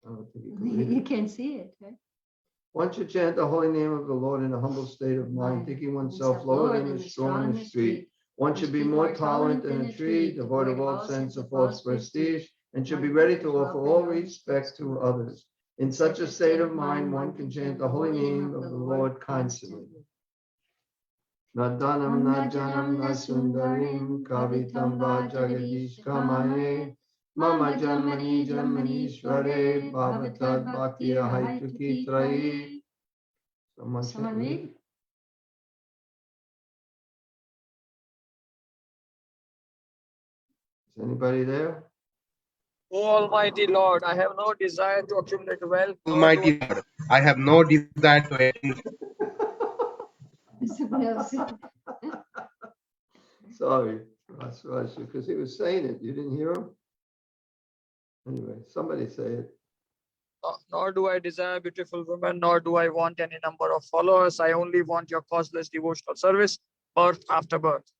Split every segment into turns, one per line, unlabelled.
I don't think you can read
You
it.
can't see it, right?
One should chant the holy name of the Lord in a humble state of mind, thinking oneself lower than the straw in the street. One should be more tolerant than a tree, devoid of all sense of false prestige, and should be ready to offer all respect to others. In such a state of mind, one can chant the holy name of the Lord constantly. Nadanam najanam nasundarim kavitam va jagadish kamaye mama janmani janmanishvare bhavatad bhaktiya haituki trayi.
Someone read?
Is anybody there?
O Almighty Lord, I have no desire to accumulate wealth.
Almighty Lord, I have no desire to attain.
Someone else.
Sorry, because he was saying it. You didn't hear him? Anyway, somebody say it.
Nor do I desire beautiful women, nor do I want any number of followers. I only want your causeless devotional service, birth after birth.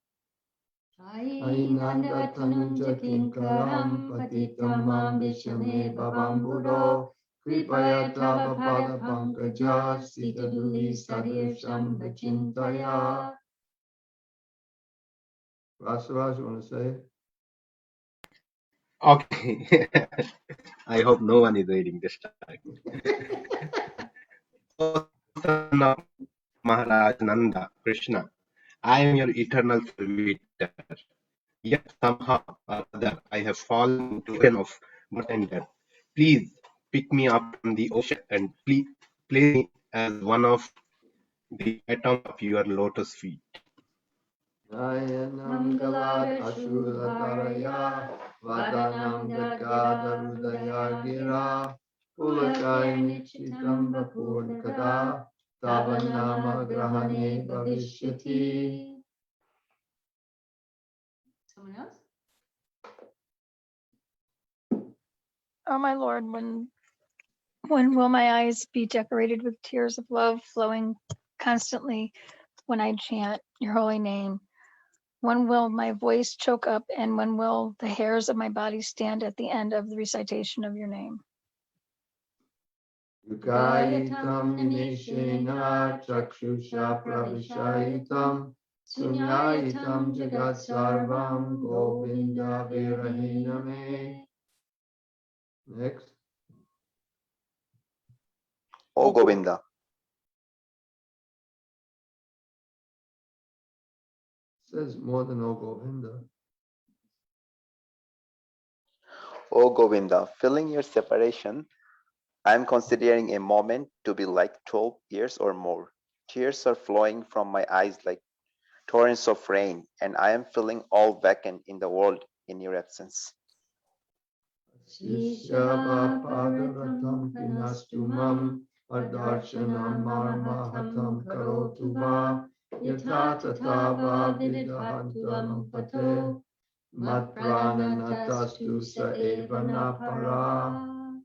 Ainanda tanuja kinkaram patitam mam vishame bhavambudo kripaya tava pada pankaja sitaduli sadirsham vachintaya. Rasaraj, you want to say it?
Okay. I hope no one is reading this time. O son of Maharaj Nanda, Krishna, I am your eternal servitor. Yet somehow or other I have fallen into the ocean of birth and death. Please pick me up from the ocean and please place me as one of the atoms of your lotus feet.
Nayanam galad ashurataraya vadanam gadgadarudaya gira pulakai nichitam vapurkada tavanama grahane bhavishyati.
Someone else?
Oh my Lord, when will my eyes be decorated with tears of love flowing constantly when I chant your holy name? When will my voice choke up, and when will the hairs of my body stand at the end of the recitation of your name?
Yugayitam nimeshena chakshusha pravishayitam sunyayitam jagat sarvam govinda virahiname. Next.
O Govinda,
Says more than O Govinda.
O Govinda, feeling your separation, I am considering a moment to be like 12 years or more. Tears are flowing from my eyes like torrents of rain, and I am feeling all vacant in the world in your absence.
Sishyabhapadaratam pinastumam adarshanam marmahatam karotu va yatha tatha va vidahantam pate matprananatastu sa eva napara.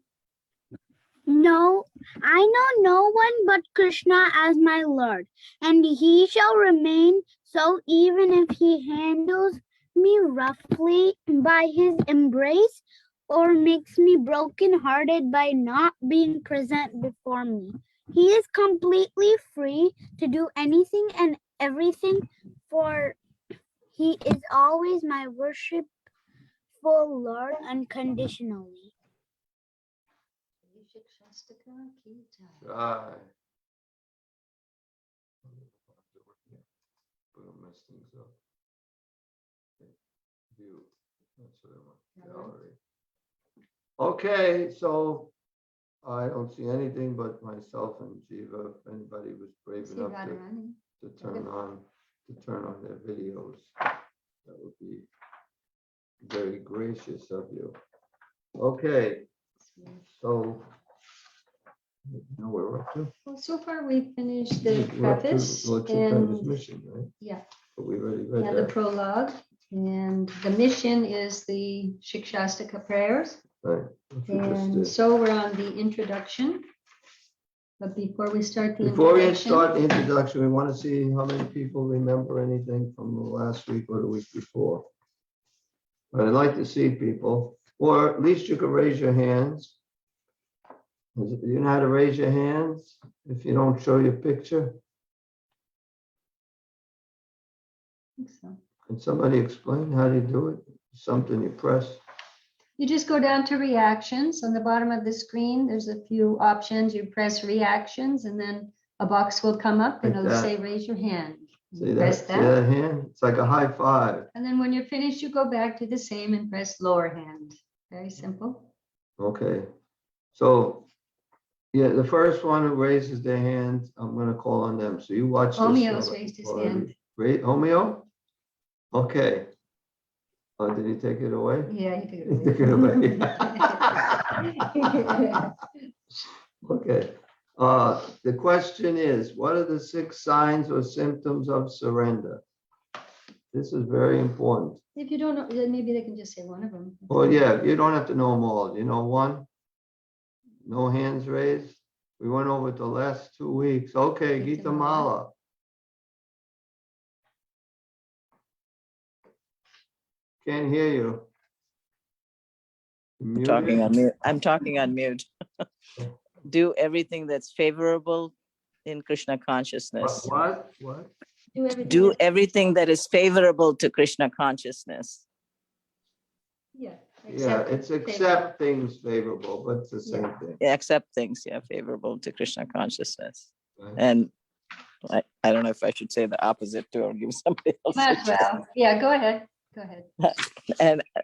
No, I know no one but Krishna as my Lord, and he shall remain so even if he handles me roughly by his embrace or makes me broken-hearted by not being present before me. He is completely free to do anything and everything, for he is always my worshipful Lord unconditionally.
Shikshastaka Prayers.
Right. We'll mess things up. View. That's what I want. Gallery. Okay, so I don't see anything but myself and Jiva. If anybody was brave
See
enough
Radharani.
to turn on their videos, that would be very gracious of you. Okay, so you know where we're up to.
Well, so far we've finished the
We're up to
preface
Lord Chaitanya's
and
mission, right?
yeah,
But we already read
yeah, the
that.
prologue, and the mission is the Shikshastaka Prayers.
Right. Which we just
And
did.
so we're on the introduction. But before we start the
Before we
introduction,
start the introduction, we want to see how many people remember anything from the last week or the week before. But I'd like to see people, or at least you can raise your hands. You know how to raise your hands if you don't show your picture?
I think so.
Can somebody explain how do you do it? Something you press?
You just go down to reactions on the bottom of the screen. There's a few options. You press reactions and then a box will come up and
Like
it'll
that.
say raise your hand. You
See
press
that? See that hand? It's like a high five.
And then when you're finished, you go back to the same and press lower hand. Very simple.
Okay. So, yeah, the first one who raises their hand, I'm gonna call on them. So you watch this.
Homeo's raised his hand.
Homeo? Okay. Oh, did he take it away?
Yeah, you
He took
can.
it away. Okay. The question is, what are the 6 signs or symptoms of surrender? This is very important.
If you don't know, then maybe they can just say one of them.
Well, yeah, you don't have to know them all. You know one? No hands raised? We went over the last 2 weeks. Okay,
Gita
Gita Mala. Can't hear you.
I'm talking on mute. I'm talking on mute. Do everything that's favorable in Krishna consciousness.
What?
Do everything that is favorable to Krishna consciousness.
Yeah.
Yeah, it's accept things favorable, but it's the same thing.
Yeah, accept things, yeah, favorable to Krishna consciousness.
Right.
And I don't know if I should say the opposite to or give somebody else. a
Might as
chance.
well. Yeah, go ahead. Go ahead.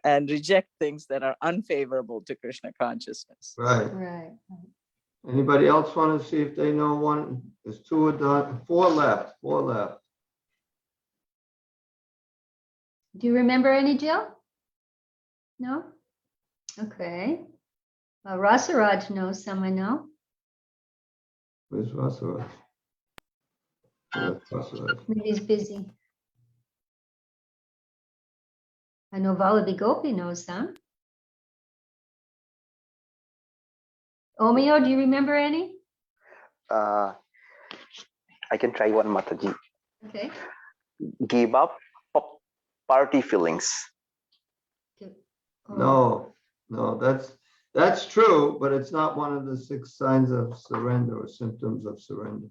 And reject things that are unfavorable to Krishna consciousness.
Right.
Right.
Anybody else want to see if they know one? There's 2 done, 4 left. 4 left.
Do you remember any, Jill? No? Okay. Rasaraj knows some, I know.
Where's Rasaraj? Rasaraj.
Maybe he's busy. I know Vallabhi Gopi knows some. Omeo, do you remember any?
I can try one, Mataji.
Okay.
Give up party feelings.
Oh,
No, that's true, but it's not one of the 6 signs of surrender or symptoms of surrender.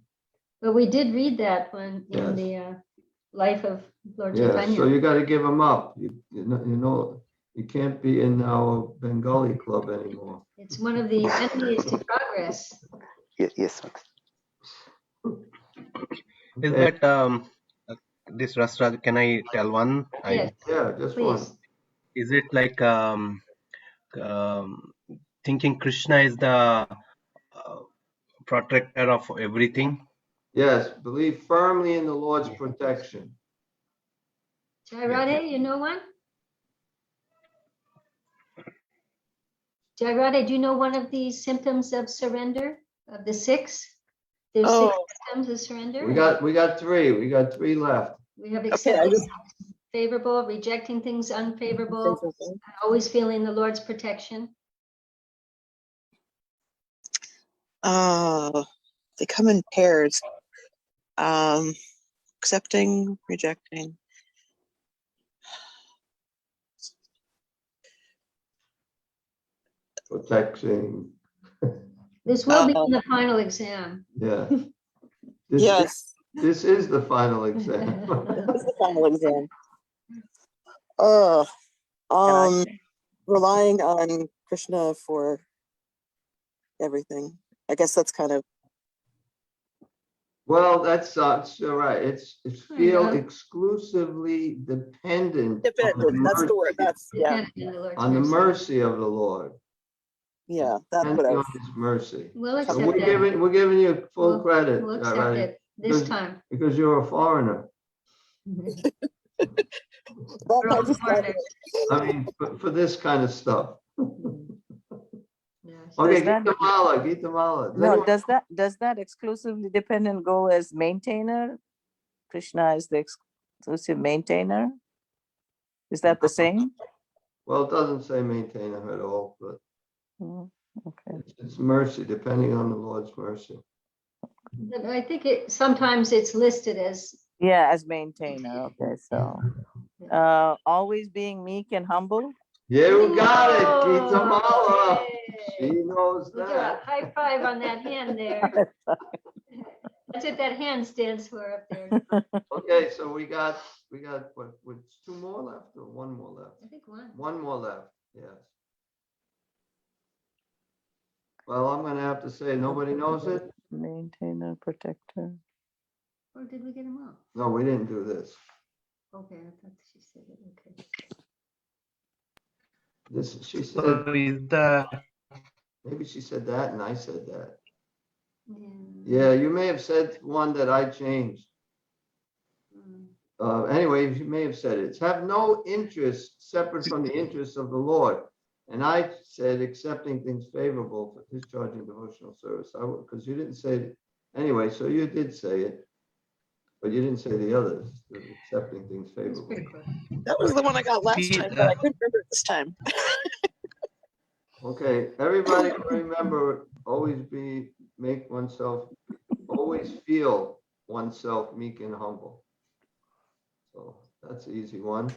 but we did read that one in
Yes.
the life of Lord
Yeah,
Chaitanya.
so you got to give them up. You know, you can't be in our Bengali club anymore.
It's one of the enemies to progress.
Yes.
Is
Okay.
that this Rasraj? Can I tell one?
Yes,
Yeah, just one.
please.
Is it like thinking Krishna is the protector of everything?
Yes, believe firmly in the Lord's protection.
Jai Radhe, you know one? Jai Radhe, do you know one of the symptoms of surrender, of the 6? There's 6 symptoms of surrender.
We got 3. We got 3 left.
We have accepting favorable, rejecting things unfavorable, always feeling the Lord's protection.
They come in pairs. Accepting, rejecting.
Protection.
This will be in the final exam.
Yeah.
Yes,
This is the final exam.
that's the final exam. Relying on Krishna for everything. I guess that's kind of
Well, that's you're right. It's feel
Mhm.
exclusively dependent
dependent. That's the word. That's yeah,
Dependent on the Lord's
on the
mercy.
mercy of the Lord.
yeah. That's what
Depending
I
on
was.
His mercy.
We'll
So
accept
we're
that.
giving you full credit,
We'll
all
accept
right?
it this
Because-
time.
Because you're a foreigner.
We're all foreigners.
I mean, for this kind of stuff.
Yes.
Okay,
Does that-
Gita Mala.
No, does that exclusively dependent go as maintainer? Krishna is the exclusive maintainer? Is that the same?
Well, it doesn't say maintainer at all, but
Okay.
it's mercy, depending on the Lord's mercy.
But I think sometimes it's listed as,
Yeah, as maintainer. Okay, so always being meek and humble.
Yeah, we got it, Gita
Oh,
Mala.
yay.
She knows
We'll do a
that.
high five on that hand there. That's what that hand stands for up there.
Okay, so we got what, two more left or one more left?
I think one.
One more left, yes. Well, I'm gonna have to say, nobody knows it?
Maintainer, protector.
Or did we get them all?
No, we didn't do this.
Okay, I thought she said it, okay.
She said,
So is the
maybe she said that and I said that.
Yeah.
Yeah, you may have said one that I changed.
Mm.
Anyway, you may have said it. It's have no interest separate from the interests of the Lord. And I said accepting things favorable for discharging devotional service. Because you didn't say it. Anyway, so you did say it. But you didn't say the others, accepting things
That's
favorable.
pretty close.
That was the one I got last time, but I couldn't remember it this time.
Okay, everybody can remember, always feel oneself meek and humble. So that's an easy one.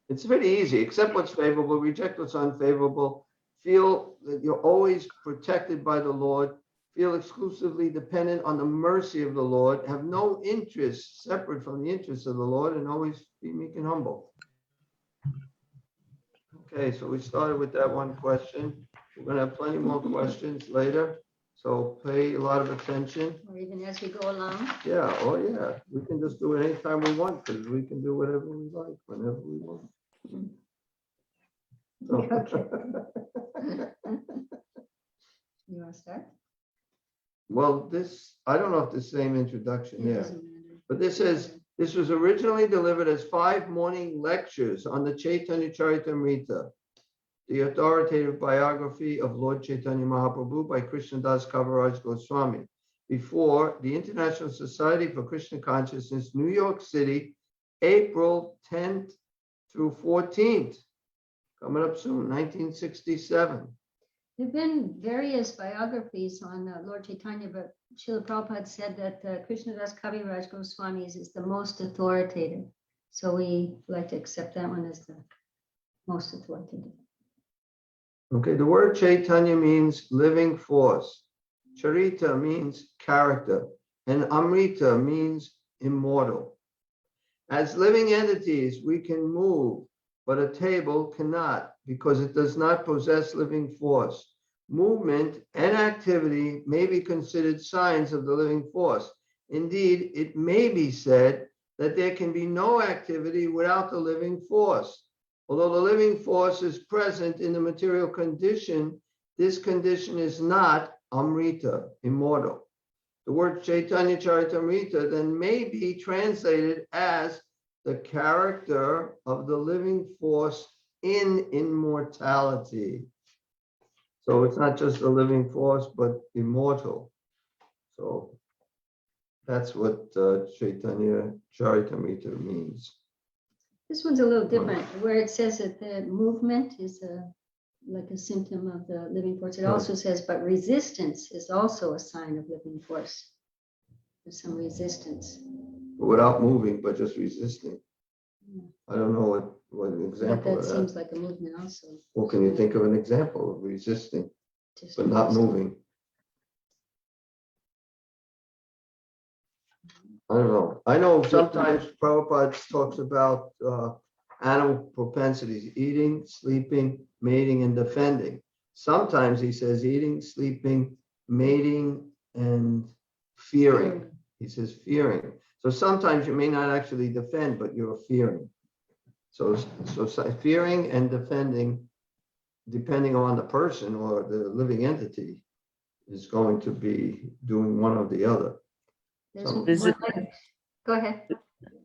It's pretty easy. Accept what's favorable, reject what's unfavorable. Feel that you're always protected by the Lord. Feel exclusively dependent on the mercy of the Lord. Have no interest separate from the interests of the Lord, and always be meek and humble. Okay, so we started with that one question. We're going to have plenty more questions later. So pay a lot of attention.
Or even as we go along.
Yeah, oh yeah. We can just do it anytime we want because we can do whatever we like, whenever we want.
Okay. You want to start?
Well, I don't know if the same introduction
It
there,
doesn't matter.
but this was originally delivered as 5 morning lectures on the Chaitanya Charitamrita, the authoritative biography of Lord Chaitanya Mahaprabhu by Krishna Das Kaviraj Goswami, before the International Society for Krishna Consciousness, New York City, April 10th through 14th. Coming up soon, 1967.
There have been various biographies on Lord Chaitanya, but Srila Prabhupada said that Krishnadas Kaviraj Goswami is the most authoritative. So we like to accept that one as the most authoritative.
Okay, the word Chaitanya means living force. Charita means character, and Amrita means immortal. As living entities, we can move, but a table cannot because it does not possess living force. Movement and activity may be considered signs of the living force. Indeed, it may be said that there can be no activity without the living force. Although the living force is present in the material condition, this condition is not Amrita, immortal. The word Chaitanya Charitamrita then may be translated as the character of the living force in immortality. So it's not just a living force, but immortal. So that's what Chaitanya Charitamrita means.
This one's a little different, where it says that the movement is like a symptom of the living force. It also says, but resistance is also a sign of living force. There's some resistance.
Without moving, but just resisting. I don't know what an example
That
of that.
seems like a movement also.
Well, can you think of an example of resisting,
Just
but not moving? I don't know. I know sometimes Prabhupada talks about animal propensities, eating, sleeping, mating, and defending. Sometimes he says eating, sleeping, mating, and fearing. He says fearing. So sometimes you may not actually defend, but you're fearing. So fearing and defending, depending on the person or the living entity, is going to be doing one or the other.
Go ahead.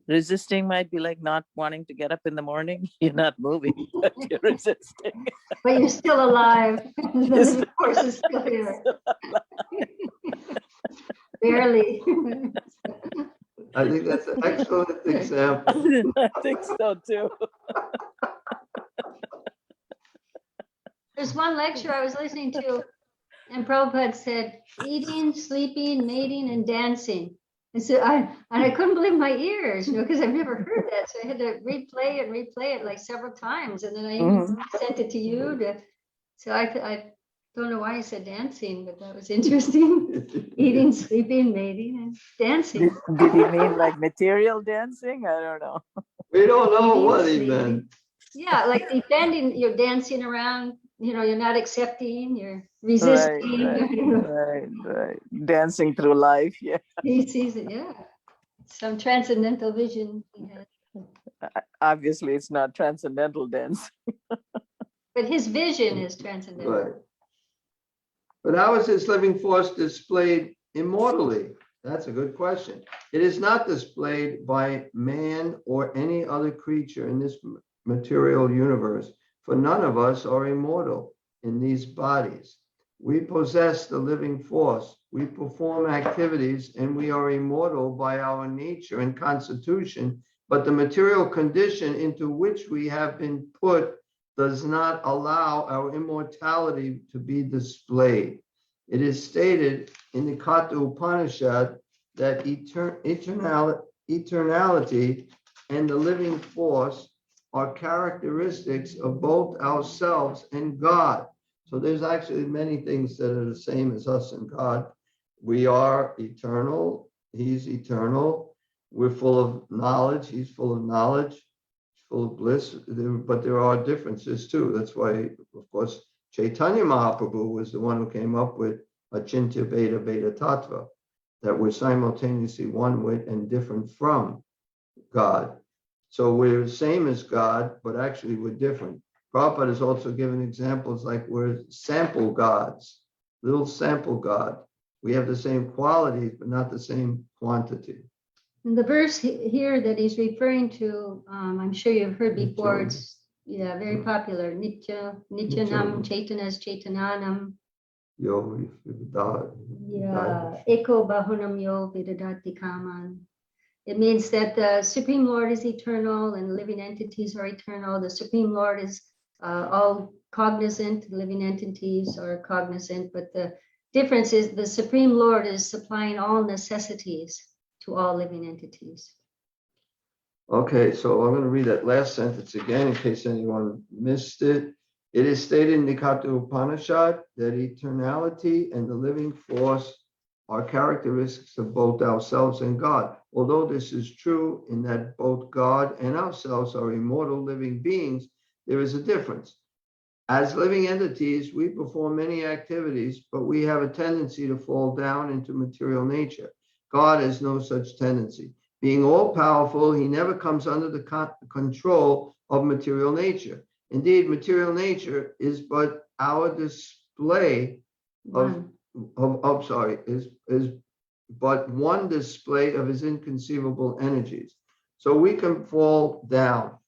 Resisting might be like not wanting to get up in the morning. You're not moving, but you're resisting.
But you're still alive. The living force is still here. Barely.
I think that's an excellent example.
I think so too.
There's one lecture I was listening to, and Prabhupada said, eating, sleeping, mating, and dancing. And so I couldn't believe my ears, because I've never heard that. So I had to replay it like several times. And then I even sent it to you. So I Don't know why I said dancing, but that was interesting. Eating, sleeping, mating, and dancing.
Did he mean like material dancing? I don't know.
We don't know
Eating,
what he
sleeping.
meant.
Yeah, like defending, you're dancing around, you're not accepting, you're resisting.
Right. Dancing through life, yeah.
He sees it, yeah. Some transcendental vision he had.
Obviously, it's not transcendental dance.
But his vision is transcendental.
Right. But how is this living force displayed immortally? That's a good question. It is not displayed by man or any other creature in this material universe, for none of us are immortal in these bodies. We possess the living force. We perform activities, and we are immortal by our nature and constitution, but the material condition into which we have been put does not allow our immortality to be displayed. It is stated in the Katha Upanishad that eternality and the living force are characteristics of both ourselves and God. So there's actually many things that are the same as us and God. We are eternal. He's eternal. We're full of knowledge. He's full of knowledge, full of bliss. But there are differences too. That's why, of course, Chaitanya Mahaprabhu was the one who came up with Achintya Bheda Bheda Tattva, that we're simultaneously one with and different from God. So we're the same as God, but actually we're different. Prabhupada has also given examples like we're sample gods, little sample God. We have the same qualities, but not the same quantity.
And the verse here that he's referring to, I'm sure you've heard before, it's very popular. Nityanam Chaitanas Chaitananam.
Yo,
Eko Bahunam Yo Vidadati Kaman. It means that the Supreme Lord is eternal and living entities are eternal. The Supreme Lord is all cognizant, living entities are cognizant, but the difference is the Supreme Lord is supplying all necessities to all living entities.
Okay, so I'm going to read that last sentence again in case anyone missed it. It is stated in the Katha Upanishad that eternality and the living force are characteristics of both ourselves and God. Although this is true in that both God and ourselves are immortal living beings, there is a difference. As living entities, we perform many activities, but we have a tendency to fall down into material nature. God has no such tendency. Being all-powerful, he never comes under the control of material nature. Indeed, material nature is but our display is but one display of his inconceivable energies. So we can fall down.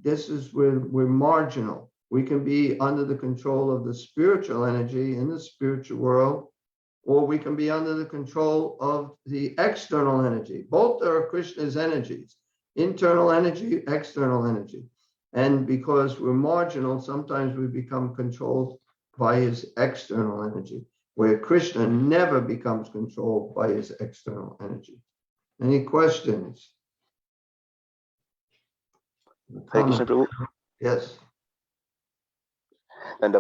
This is where we're marginal. We can be under the control of the spiritual energy in the spiritual world, or we can be under the control of the external energy. Both are Krishna's energies, internal energy, external energy. And because we're marginal, sometimes we become controlled by his external energy, where Krishna never becomes controlled by his external energy. Any questions?
Hare Krishna, Prabhu.
Yes.
And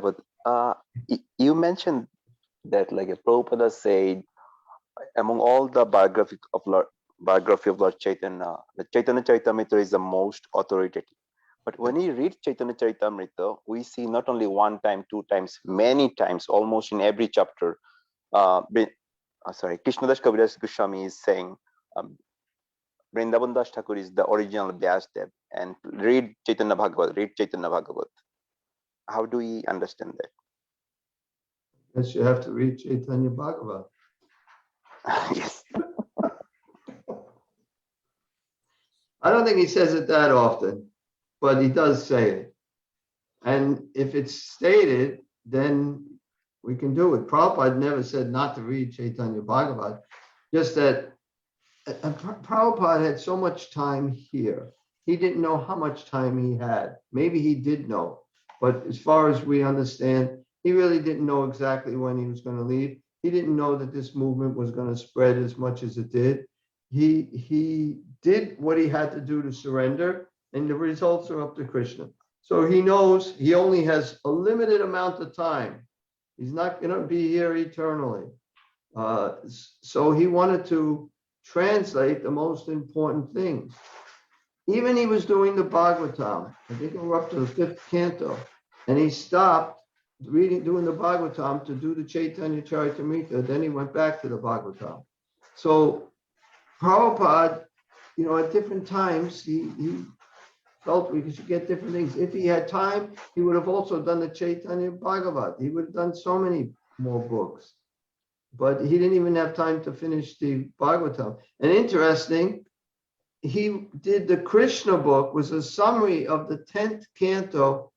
you mentioned that, like Prabhupada said, among all the biography of Lord Chaitanya, the Chaitanya Charitamrita is the most authoritative. But when we read Chaitanya Charitamrita, we see not only one time, two times, many times, almost in every chapter. Krishnadas Kaviraj Goswami is saying Vrindavan Das Thakur is the original Vyasdev, and read Chaitanya Bhagavat. How do we understand that?
Yes, you have to read Chaitanya Bhagavat.
Yes.
I don't think he says it that often, but he does say it. And if it's stated, then we can do it. Prabhupada never said not to read Chaitanya Bhagavat, just that Prabhupada had so much time here. He didn't know how much time he had. Maybe he did know, but as far as we understand, he really didn't know exactly when he was going to leave. He didn't know that this movement was going to spread as much as it did. He did what he had to do to surrender, and the results are up to Krishna. So he knows he only has a limited amount of time. He's not going to be here eternally. So he wanted to translate the most important things. Even he was doing the Bhagavatam. I think we were up to the 5th canto, and he stopped doing the Bhagavatam to do the Chaitanya Charitamrita. Then he went back to the Bhagavatam. So Prabhupada, at different times, he felt we should get different things. If he had time, he would have also done the Chaitanya Bhagavat. He would have done so many more books. But he didn't even have time to finish the Bhagavatam. And interesting, he did the Krishna book, was a summary of the 10th canto,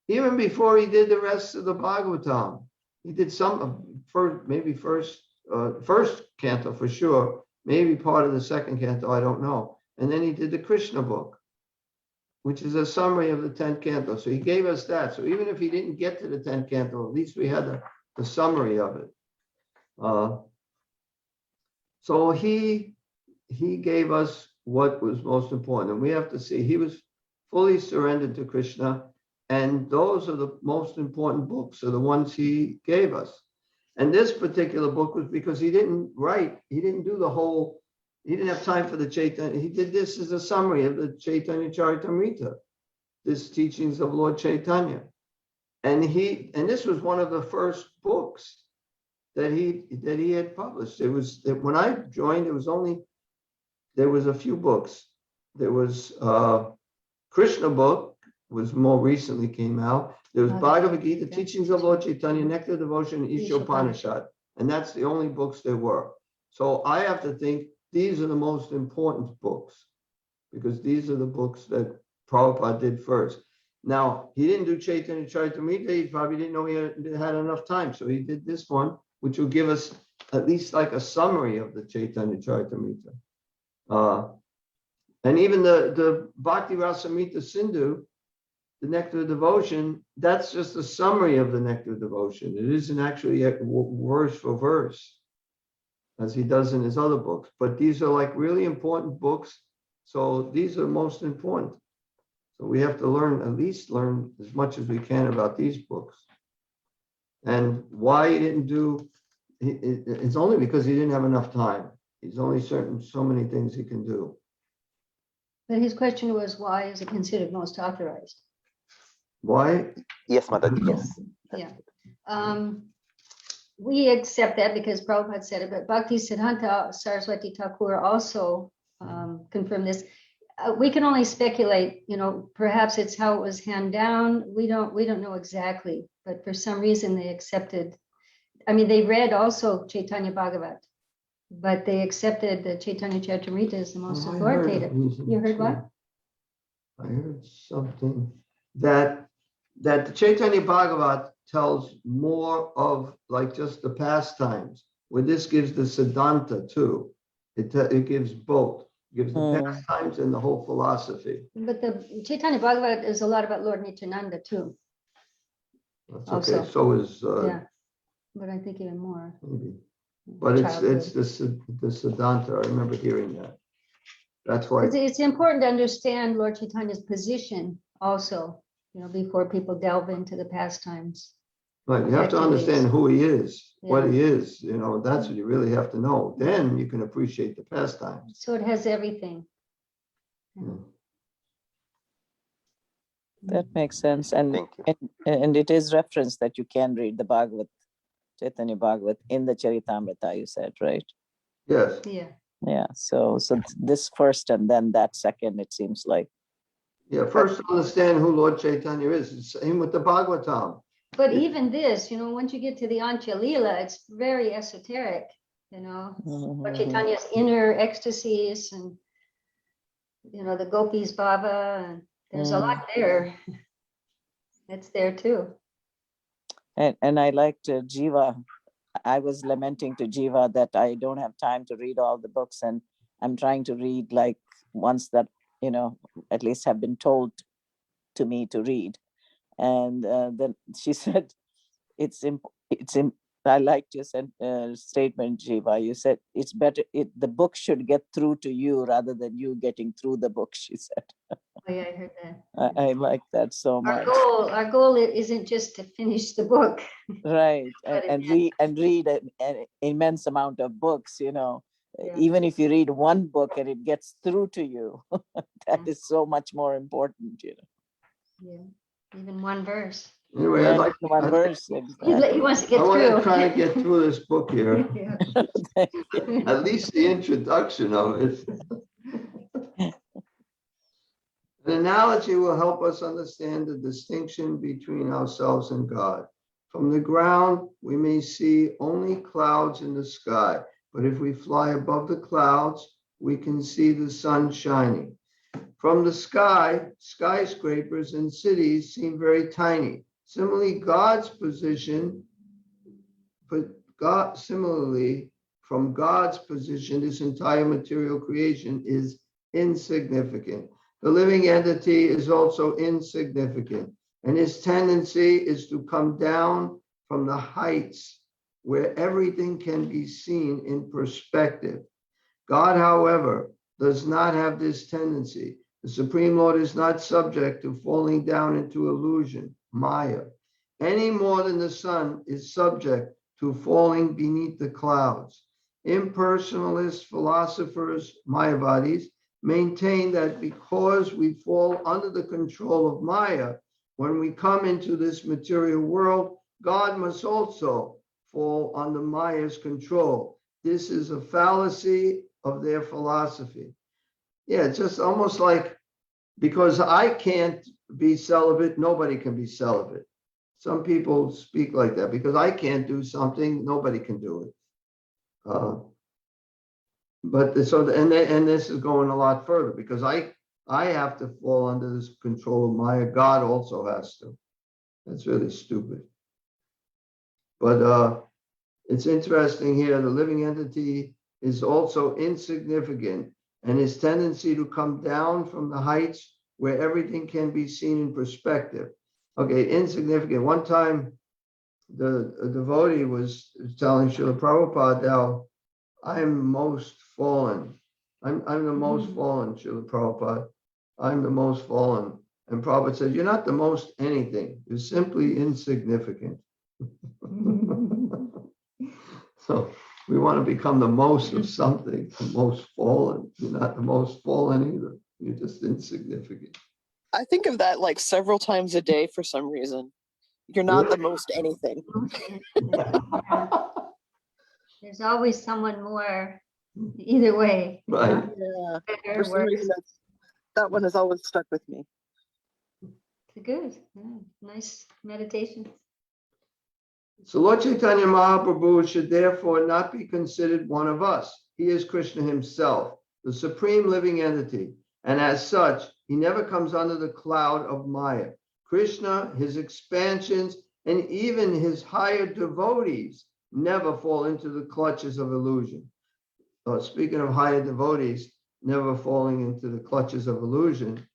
even before he did the rest of the Bhagavatam. He did some first canto for sure, maybe part of the 2nd canto, I don't know. And then he did the Krishna book, which is a summary of the 10th canto. So he gave us that. So even if he didn't get to the 10th canto, at least we had the summary of it. So he gave us what was most important. And we have to see, he was fully surrendered to Krishna. And those are the most important books, are the ones he gave us. And this particular book was because he didn't do the whole, he didn't have time for the Chaitanya. He did this as a summary of the Chaitanya Charitamrita, this teachings of Lord Chaitanya. And this was one of the first books that he had published. It was, when I joined, there was a few books. There was Krishna book, was more recently came out. There was Bhagavad-Gita, teachings of Lord Chaitanya, Nectar Devotion, and Ishopanishad. And that's the only books there were. So I have to think these are the most important books, because these are the books that Prabhupada did first. Now, he didn't do Chaitanya Charitamrita. He probably didn't know he had enough time. So he did this one, which will give us at least like a summary of the Chaitanya Charitamrita. And even the Bhakti Rasamrita Sindhu, the Nectar of Devotion, that's just a summary of the Nectar of Devotion. It isn't actually verse for verse, as he does in his other books. But these are like really important books. So these are most important. So we have to at least learn as much as we can about these books. And why he didn't do, it's only because he didn't have enough time. He's only so many things he can do.
But his question was, why is it considered most authorized?
Why?
Yes, Mataji, yes.
Yeah. We accept that because Prabhupada said it, but Bhakti Siddhanta Saraswati Thakur also confirmed this. We can only speculate, perhaps it's how it was handed down. We don't know exactly, but for some reason they accepted. I mean, they read also Chaitanya Bhagavat, but they accepted the Chaitanya Charitamrita as the most authoritative. You heard what?
I heard something that the Chaitanya Bhagavat tells more of like just the pastimes, where this gives the Siddhanta too. It gives both. It gives the pastimes and the whole philosophy.
But the Chaitanya Bhagavat is a lot about Lord Nityananda too.
That's
Also.
okay. So is
But I think even more.
maybe. But it's the Siddhanta. I remember hearing that. That's why
It's important to understand Lord Chaitanya's position also, before people delve into the pastimes.
But you have to understand who he is, what he is. That's what you really have to know. Then you can appreciate the pastimes.
So it has everything.
That makes sense. And,
Thank you.
and it is referenced that you can read the Bhagavat, Chaitanya Bhagavat in the Charitamrita, you said, right?
Yes.
Yeah.
Yeah. So this first and then that second, it seems like.
Yeah. First, to understand who Lord Chaitanya is. It's same with the Bhagavatam.
But even this, once you get to the Antya Leela, it's very esoteric, Lord Chaitanya's inner ecstasies and, the Gopis Bhava, and there's a lot there. It's there too.
And I liked Jiva. I was lamenting to Jiva that I don't have time to read all the books, and I'm trying to read like ones that, at least have been told to me to read. And then she said, I liked your statement, Jiva. You said it's better, the book should get through to you rather than you getting through the book, she said.
Oh, yeah, I heard that.
I like that so much.
Our goal isn't just to finish the book.
Right.
But
And
it-
read an immense amount of books, you know.
Yeah.
Even if you read one book and it gets through to you, that
Yeah.
is so much more important, you know.
Yeah, even one verse.
Anyway,
Yeah, one verse.
He
Exactly.
wants to get
I want
through.
to try to get through this book here.
Yeah.
Thank you.
At least the introduction of it. An analogy will help us understand the distinction between ourselves and God. From the ground, we may see only clouds in the sky, but if we fly above the clouds, we can see the sun shining. From the sky, skyscrapers and cities seem very tiny. Similarly, from God's position, this entire material creation is insignificant. The living entity is also insignificant, and his tendency is to come down from the heights where everything can be seen in perspective. God, however, does not have this tendency. The Supreme Lord is not subject to falling down into illusion, Maya, any more than the sun is subject to falling beneath the clouds. Impersonalist philosophers, Mayavadis, maintain that because we fall under the control of Maya, when we come into this material world, God must also fall under Maya's control. This is a fallacy of their philosophy. Yeah, it's just almost like, because I can't be celibate, nobody can be celibate. Some people speak like that. Because I can't do something, nobody can do it. But this is going a lot further, because I have to fall under this control of Maya. God also has to. That's really stupid. But it's interesting here. The living entity is also insignificant, and his tendency to come down from the heights where everything can be seen in perspective. Okay, insignificant. One time, a devotee was telling Srila Prabhupada how I'm most fallen. I'm the most fallen, Srila Prabhupada. I'm the most fallen. And Prabhupada said, you're not the most anything. You're simply insignificant. So we want to become the most of something, the most fallen. You're not the most fallen either. You're just insignificant.
I think of that like several times a day for some reason. You're not the most anything.
There's always someone more, either way.
Right.
Yeah.
Better,
For some
worse.
reason, that one has always stuck with me.
Good. Yeah. Nice meditation.
So Lord Chaitanya Mahaprabhu should therefore not be considered one of us. He is Krishna himself, the supreme living entity. And as such, he never comes under the cloud of Maya. Krishna, his expansions, and even his higher devotees never fall into the clutches of illusion. Speaking of higher devotees never falling into the clutches of illusion,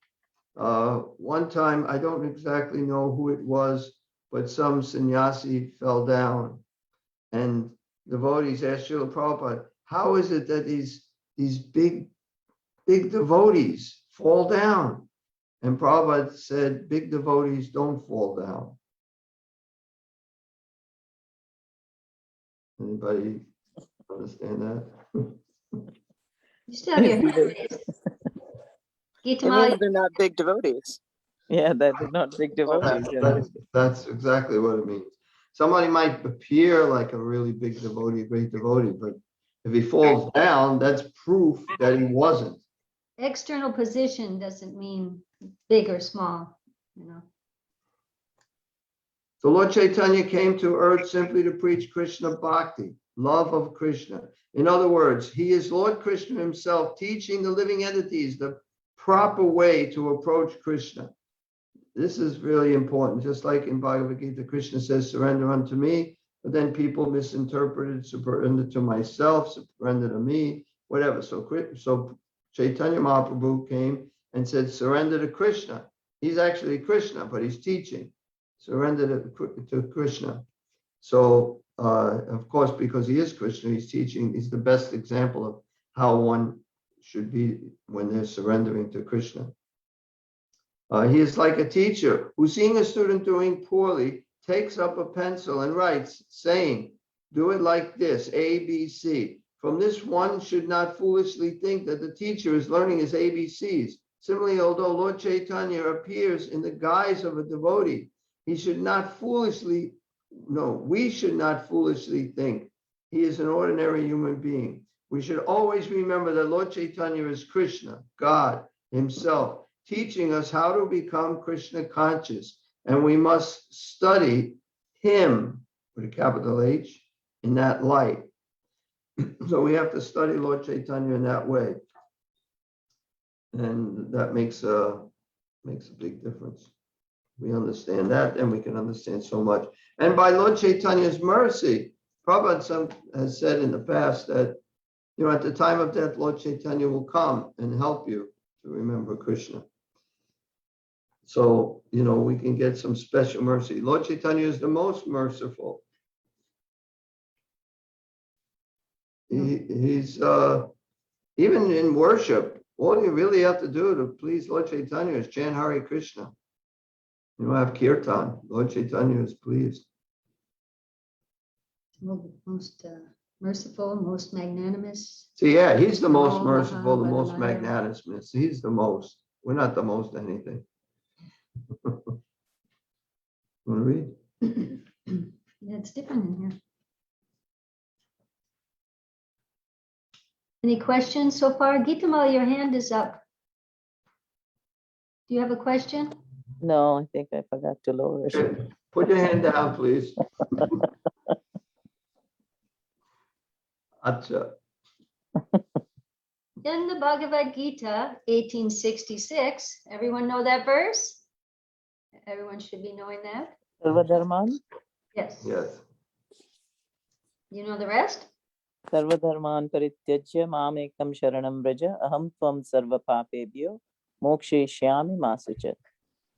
one time, I don't exactly know who it was, but some sannyasi fell down, and devotees asked Srila Prabhupada, how is it that these big devotees fall down? And Prabhupada said, big devotees don't fall down. Anybody understand that?
You still have your devotees.
It means they're not big devotees.
Yeah, that is not big devotees.
That's exactly what it means. Somebody might appear like a really big devotee, great devotee, but if he falls down, that's proof that he wasn't.
External position doesn't mean big or small, you know.
So Lord Chaitanya came to earth simply to preach Krishna Bhakti, love of Krishna. In other words, he is Lord Krishna himself, teaching the living entities the proper way to approach Krishna. This is really important. Just like in Bhagavad-Gita, Krishna says, surrender unto me, but then people misinterpreted, surrender to myself, surrender to me, whatever. So Chaitanya Mahaprabhu came and said, surrender to Krishna. He's actually Krishna, but he's teaching. Surrender to Krishna. So, of course, because he is Krishna, he's teaching, he's the best example of how one should be when they're surrendering to Krishna. He is like a teacher who, seeing a student doing poorly, takes up a pencil and writes, saying, do it like this, A, B, C. From this, one should not foolishly think that the teacher is learning his ABCs. Similarly, although Lord Chaitanya appears in the guise of a devotee, we should not foolishly think he is an ordinary human being. We should always remember that Lord Chaitanya is Krishna, God himself, teaching us how to become Krishna conscious. And we must study him, with a capital H, in that light. So we have to study Lord Chaitanya in that way. And that makes a big difference. We understand that, and we can understand so much. And by Lord Chaitanya's mercy, Prabhupada has said in the past that, at the time of death, Lord Chaitanya will come and help you to remember Krishna. So, we can get some special mercy. Lord Chaitanya is the most merciful. He's even in worship, all you really have to do to please Lord Chaitanya is chant Hare Krishna. You don't have kirtan. Lord Chaitanya is pleased.
Most merciful, most magnanimous.
So yeah, he's the most
Oh,
merciful, the most
Maha,
magnanimous. He's the most. We're not the most anything. Want to read?
Yeah, it's different in here. Any questions so far? Geetamal, your hand is up. Do you have a question?
No, I think I forgot to lower it.
Okay. Put your hand down, please. Acha.
In the Bhagavad-Gita, 1866, everyone know that verse? Everyone should be knowing that.
Sarvadharman?
Yes.
Yes.
You know the rest?
Sarvadharman parityajya mamekam sharanam vraja aham tvam sarva papebhyo mokshayishyami ma suchat.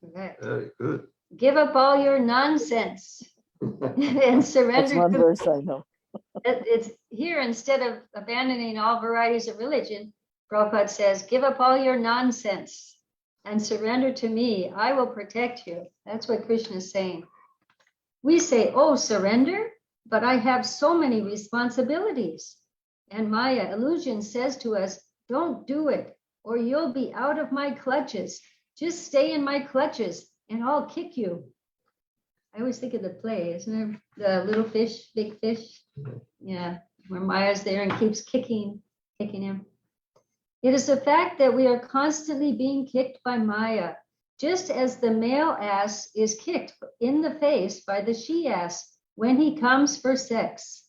Correct.
Very good.
Give up all your nonsense and
That's
surrender
one
to
verse I know.
it's here. Instead of abandoning all varieties of religion, Prabhupada says, give up all your nonsense and surrender to me. I will protect you. That's what Krishna is saying. We say, oh, surrender, but I have so many responsibilities. And Maya, illusion, says to us, don't do it, or you'll be out of my clutches. Just stay in my clutches and I'll kick you. I always think of the play, isn't there? The little fish, big fish. Yeah, where Maya's there and keeps kicking him. It is the fact that we are constantly being kicked by Maya, just as the male ass is kicked in the face by the she-ass when he comes for sex.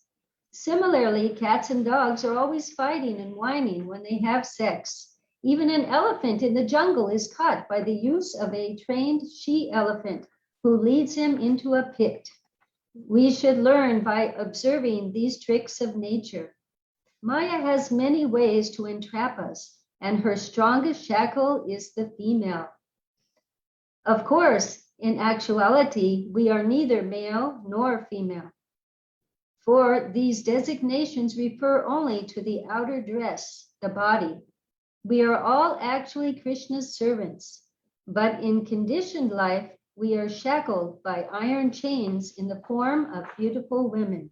Similarly, cats and dogs are always fighting and whining when they have sex. Even an elephant in the jungle is caught by the use of a trained she-elephant who leads him into a pit. We should learn by observing these tricks of nature. Maya has many ways to entrap us, and her strongest shackle is the female. Of course, in actuality, we are neither male nor female, for these designations refer only to the outer dress, the body. We are all actually Krishna's servants, but in conditioned life, we are shackled by iron chains in the form of beautiful women.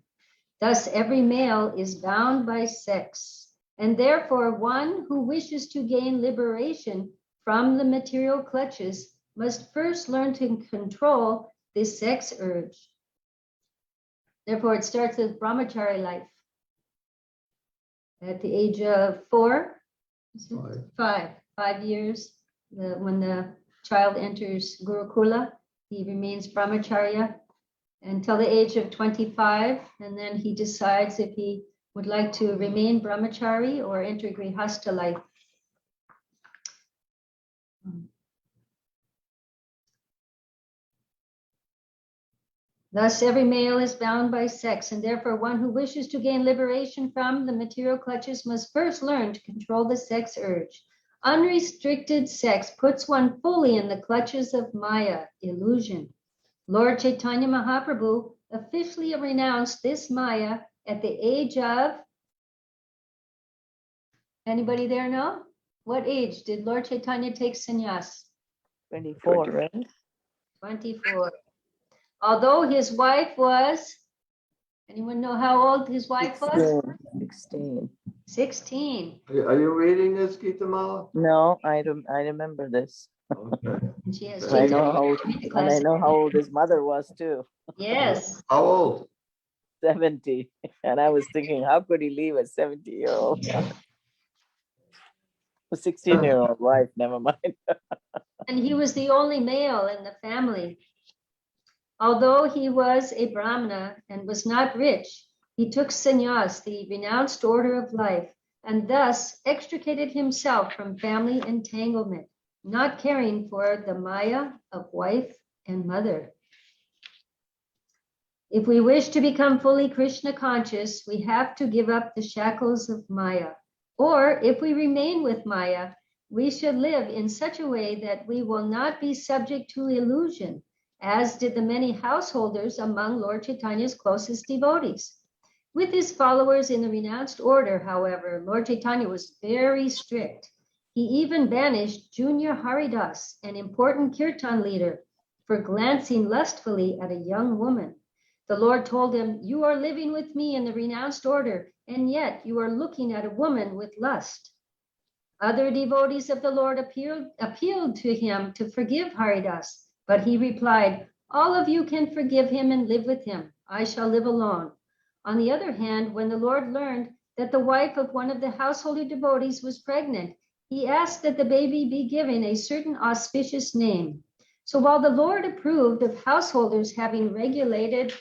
Thus, every male is bound by sex, and therefore one who wishes to gain liberation from the material clutches must first learn to control this sex urge. Therefore, it starts with brahmachari life. At the age of 5 years, when the child enters Gurukula, he remains brahmacharya until the age of 25, and then he decides if he would like to remain brahmachari or enter grihastha life. Thus, every male is bound by sex, and therefore one who wishes to gain liberation from the material clutches must first learn to control the sex urge. Unrestricted sex puts one fully in the clutches of Maya, illusion. Lord Chaitanya Mahaprabhu officially renounced this Maya at the age of, anybody there know? What age did Lord Chaitanya take sannyas?
24, right?
24. Although his wife was, anyone know how old his wife was?
16.
16.
Are you reading this, Gita Mala?
No, I remember this.
Okay.
And she has
And I know
Chaitanya
how
Charitamrita
and I
class.
know how old his mother was too.
Yes.
How old?
70. And I was thinking, how could he leave a 70-year-old? A 16-year-old wife, never mind.
And he was the only male in the family. Although he was a Brahmana and was not rich, he took sannyas, the renounced order of life, and thus extricated himself from family entanglement, not caring for the maya of wife and mother. If we wish to become fully Krishna conscious, we have to give up the shackles of maya. Or if we remain with maya, we should live in such a way that we will not be subject to illusion, as did the many householders among Lord Chaitanya's closest devotees. With his followers in the renounced order, however, Lord Chaitanya was very strict. He even banished Junior Haridas, an important kirtan leader, for glancing lustfully at a young woman. The Lord told him, "You are living with me in the renounced order, and yet you are looking at a woman with lust." Other devotees of the Lord appealed to him to forgive Haridas, but he replied, "All of you can forgive him and live with him. I shall live alone." On the other hand, when the Lord learned that the wife of one of the householder devotees was pregnant, he asked that the baby be given a certain auspicious name. So while the Lord approved of householders having regulated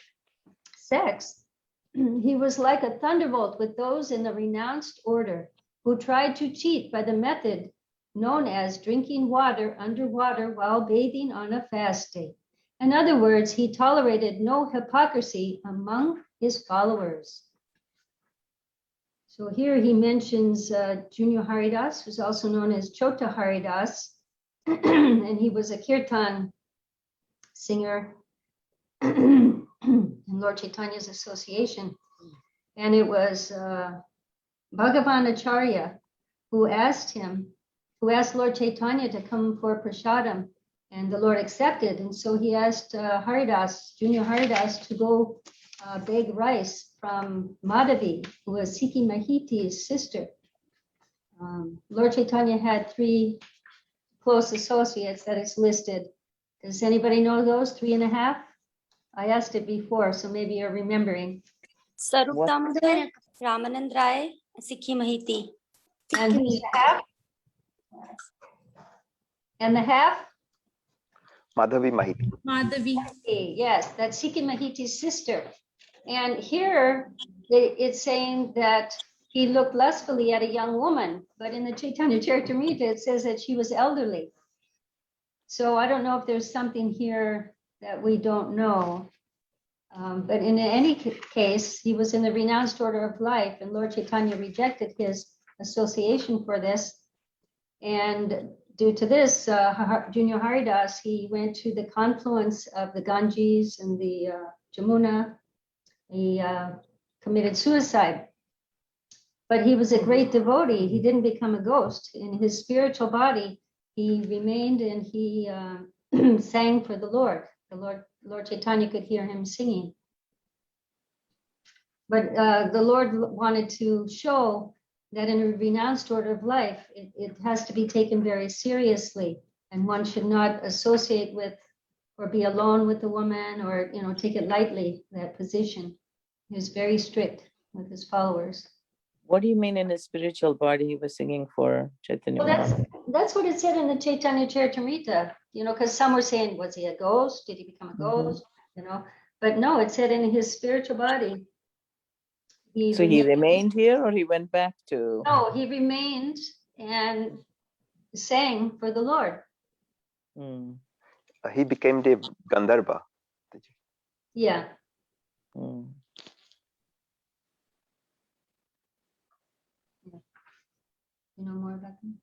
sex, he was like a thunderbolt with those in the renounced order who tried to cheat by the method known as drinking water underwater while bathing on a fast day. In other words, he tolerated no hypocrisy among his followers. So here he mentions Junior Haridas, who's also known as Chota Haridas, and he was a kirtan singer in Lord Chaitanya's association. And it was Bhagavan Acharya who asked Lord Chaitanya to come for prasadam, and the Lord accepted. And so he asked Haridas, Junior Haridas, to go beg rice from Mataji, who was Sikhi Mahiti's sister. Lord Chaitanya had 3 close associates that is listed. Does anybody know those 3.5? I asked it before, so maybe you're remembering.
Sarup Damodar, Ramanand Rai, Sikhi Mahiti.
And who's the half? And the half?
Madhavi Mahiti.
Madhavi.
Yes, that's Sikhi Mahiti's sister. And here it's saying that he looked lustfully at a young woman, but in the Chaitanya Charitamrita it says that she was elderly. So I don't know if there's something here that we don't know. But in any case, he was in the renounced order of life, and Lord Chaitanya rejected his association for this. And due to this, Junior Haridas, he went to the confluence of the Ganges and the Jamuna. He committed suicide. But he was a great devotee. He didn't become a ghost. In his spiritual body, he remained and he sang for the Lord. Lord Chaitanya could hear him singing. But the Lord wanted to show that in a renounced order of life, it has to be taken very seriously, and one should not associate with or be alone with a woman, or take it lightly, that position. He was very strict with his followers.
What do you mean in his spiritual body he was singing for Chaitanya?
Well, that's what it said in the Chaitanya Charitamrita, because some were saying, was he a ghost? Did he become a ghost? But no, it said in his spiritual body.
He remained here, or he went back to?
No, he remained and sang for the Lord.
He became the Gandharva.
Yeah.
Mm.
You know more about him?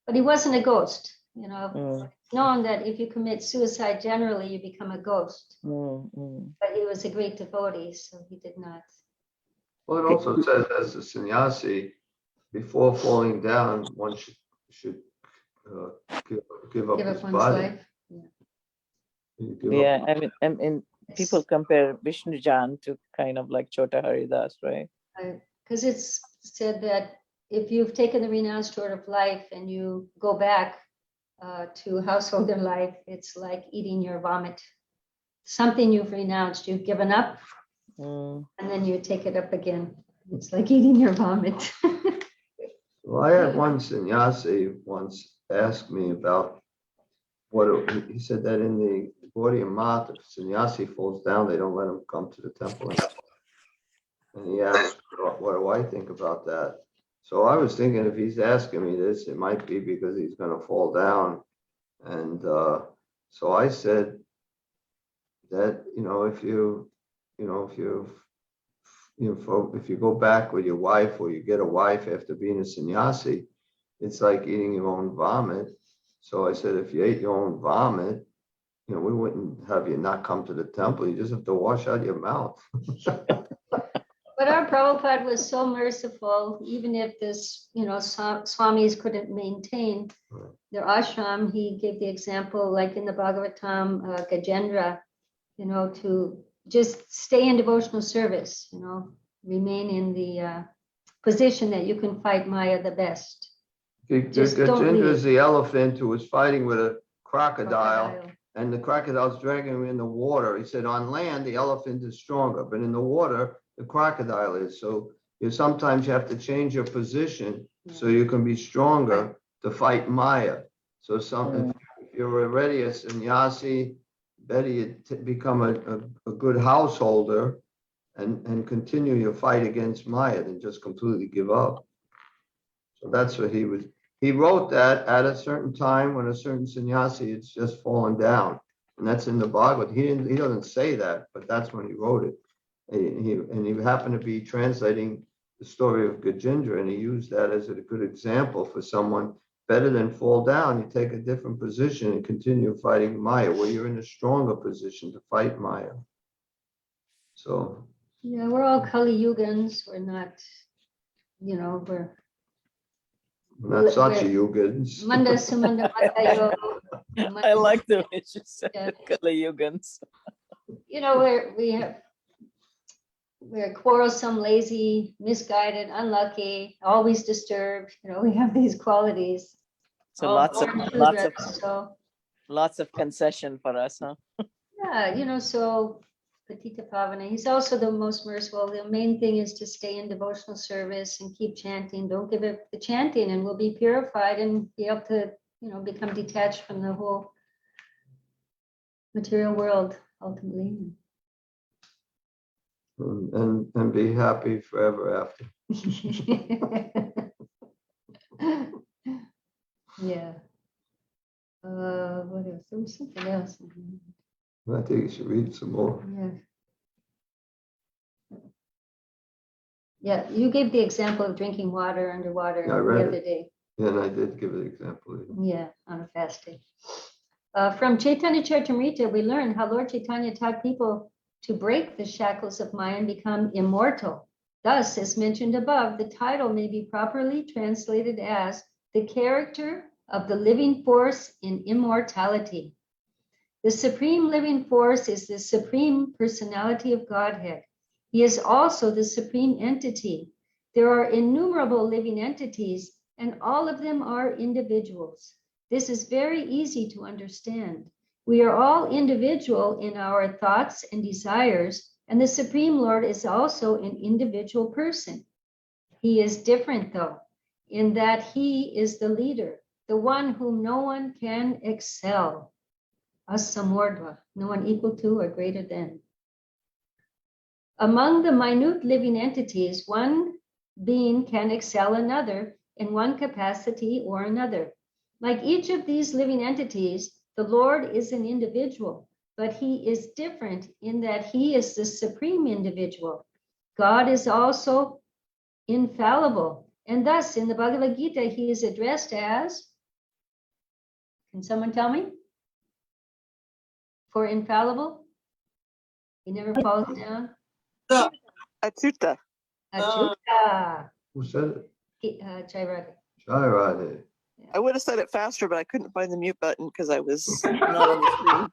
But he wasn't a ghost. It's known that if you commit suicide, generally you become a ghost. But he was a great devotee, so he did not.
Well, it also says as a sannyasi, before falling down, one should give up
Give
his
up one's
body.
life.
You give
Yeah,
up-
I mean, people compare Vishnujan to kind of like Chota Haridas, right?
Because it's said that if you've taken the renounced road of life and you go back to householder life, it's like eating your vomit. Something you've renounced, you've given up,
Mm.
and then you take it up again. It's like eating your vomit.
Well, I had one sannyasi once ask me about he said that in the Gaudiya Math, if sannyasi falls down, they don't let him come to the temple. And he asked, what do I think about that? So I was thinking if he's asking me this, it might be because he's going to fall down. And so I said that, if you go back with your wife or you get a wife after being a sannyasi, it's like eating your own vomit. So I said, if you ate your own vomit, we wouldn't have you not come to the temple. You just have to wash out your mouth.
But our Prabhupada was so merciful, even if this, Swamis couldn't maintain their ashram, he gave the example, like in the Bhagavatam, Gajendra, to just stay in devotional service, remain in the position that you can fight Maya the best. Just don't
Gajendra is
leave.
the elephant who was fighting with a crocodile. And the crocodile's dragging him in the water. He said, on land, the elephant is stronger, but in the water, the crocodile is. So sometimes you have to change your position so you can be stronger to fight Maya. So if you're already a sannyasi, better you become a good householder and continue your fight against Maya than just completely give up. So that's what he was. He wrote that at a certain time when a certain sannyasi had just fallen down. And that's in the Bhagavad. He doesn't say that, but that's when he wrote it. And he happened to be translating the story of Gajendra, and he used that as a good example for someone. Better than fall down, you take a different position and continue fighting Maya, where you're in a stronger position to fight Maya. So.
Yeah, we're all Kali Yugans. We're not, we're
not Sachi Yugans.
Manda Sumanda Matayo.
I like the way you said
Yeah.
Kali Yugans.
We're quarrelsome, lazy, misguided, unlucky, always disturbed. We have these qualities.
So
all born
lots of concession for us, huh?
Yeah, so Patita Pavana, he's also the most merciful. The main thing is to stay in devotional service and keep chanting. Don't give up the chanting, and we'll be purified and be able to, become detached from the whole material world ultimately.
And be happy forever after.
Yeah. What else? There was something else.
I think you should read some more.
Yeah, you gave the example of drinking water underwater
Yeah, I
the
read
other
it.
day.
Yeah, and I did give an example.
Yeah, on a fast day. From Chaitanya Charitamrita, we learn how Lord Chaitanya taught people to break the shackles of Maya and become immortal. Thus, as mentioned above, the title may be properly translated as the character of the living force in immortality. The supreme living force is the supreme personality of Godhead. He is also the supreme entity. There are innumerable living entities, and all of them are individuals. This is very easy to understand. We are all individual in our thoughts and desires, and the Supreme Lord is also an individual person. He is different, though, in that he is the leader, the one whom no one can excel. Asamordva, no one equal to or greater than. Among the minute living entities, one being can excel another in one capacity or another. Like each of these living entities, the Lord is an individual, but he is different in that he is the supreme individual. God is also infallible, and thus in the Bhagavad-Gita, he is addressed as, can someone tell me? For infallible? He never falls down?
Achyuta.
Achyuta.
Who said it?
Jairadi.
Jairadi.
I would have said it faster, but I couldn't find the mute button because I was not on the screen.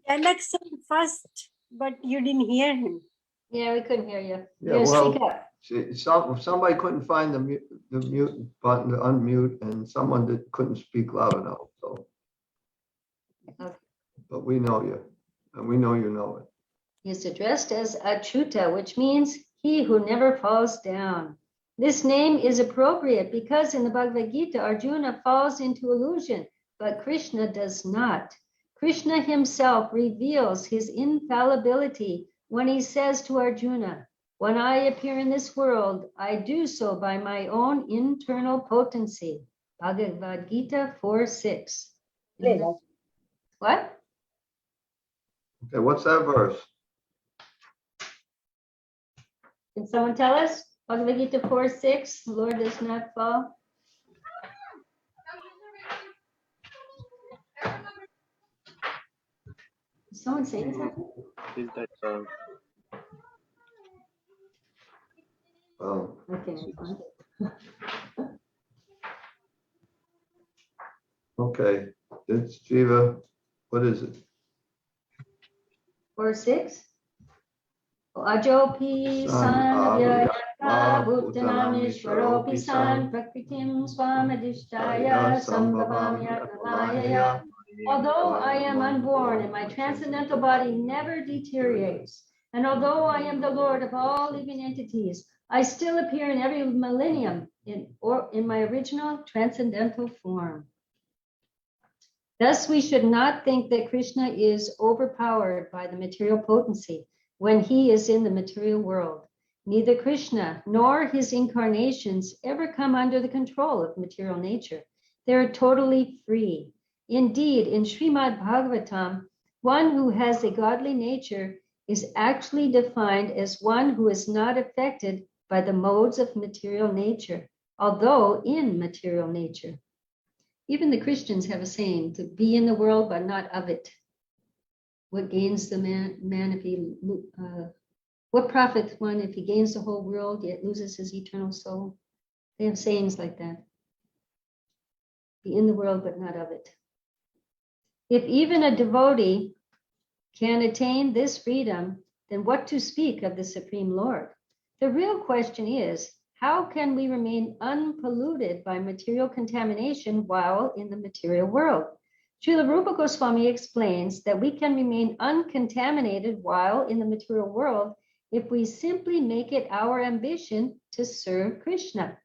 Alex said first, but you didn't hear him.
Yeah, we couldn't hear you.
Yeah,
You
well,
speak up.
somebody couldn't find the mute button to unmute, and someone that couldn't speak loud enough, so.
Okay.
But we know you, and we know you know it.
He is addressed as Achyuta, which means he who never falls down. This name is appropriate because in the Bhagavad-Gita, Arjuna falls into illusion, but Krishna does not. Krishna himself reveals his infallibility when he says to Arjuna, when I appear in this world, I do so by my own internal potency. Bhagavad-Gita 4:6. What?
Okay, what's that verse?
Can someone tell us? Bhagavad-Gita 4:6, the Lord does not fall. Is someone saying something?
Is that
Oh,
Okay.
okay, it's Jiva. What is it?
4:6. Ajopi san avyayaka bhutanamishwaropi san prakritim swamadishtaya sambhavamya. Although I am unborn and my transcendental body never deteriorates, and although I am the Lord of all living entities, I still appear in every millennium in my original transcendental form. Thus, we should not think that Krishna is overpowered by the material potency when he is in the material world. Neither Krishna nor his incarnations ever come under the control of material nature. They are totally free. Indeed, in Srimad Bhagavatam, one who has a godly nature is actually defined as one who is not affected by the modes of material nature, although in material nature. Even the Christians have a saying, to be in the world, but not of it. What gains the man if he, what profits one if he gains the whole world, yet loses his eternal soul? They have sayings like that. Be in the world, but not of it. If even a devotee can attain this freedom, then what to speak of the Supreme Lord? The real question is, how can we remain unpolluted by material contamination while in the material world? Srila Rupa Goswami explains that we can remain uncontaminated while in the material world if we simply make it our ambition to serve Krishna.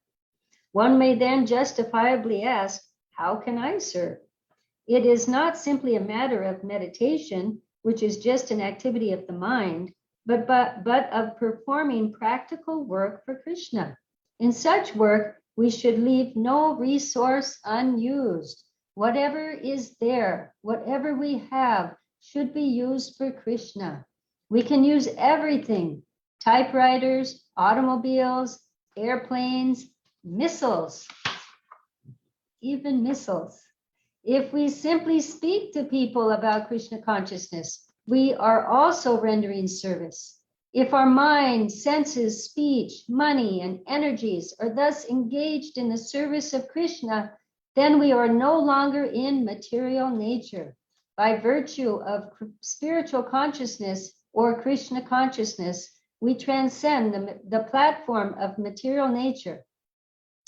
One may then justifiably ask, how can I serve? It is not simply a matter of meditation, which is just an activity of the mind, but of performing practical work for Krishna. In such work, we should leave no resource unused. Whatever is there, whatever we have, should be used for Krishna. We can use everything: typewriters, automobiles, airplanes, missiles, even missiles. If we simply speak to people about Krishna consciousness, we are also rendering service. If our mind, senses, speech, money, and energies are thus engaged in the service of Krishna, then we are no longer in material nature. By virtue of spiritual consciousness or Krishna consciousness, we transcend the platform of material nature.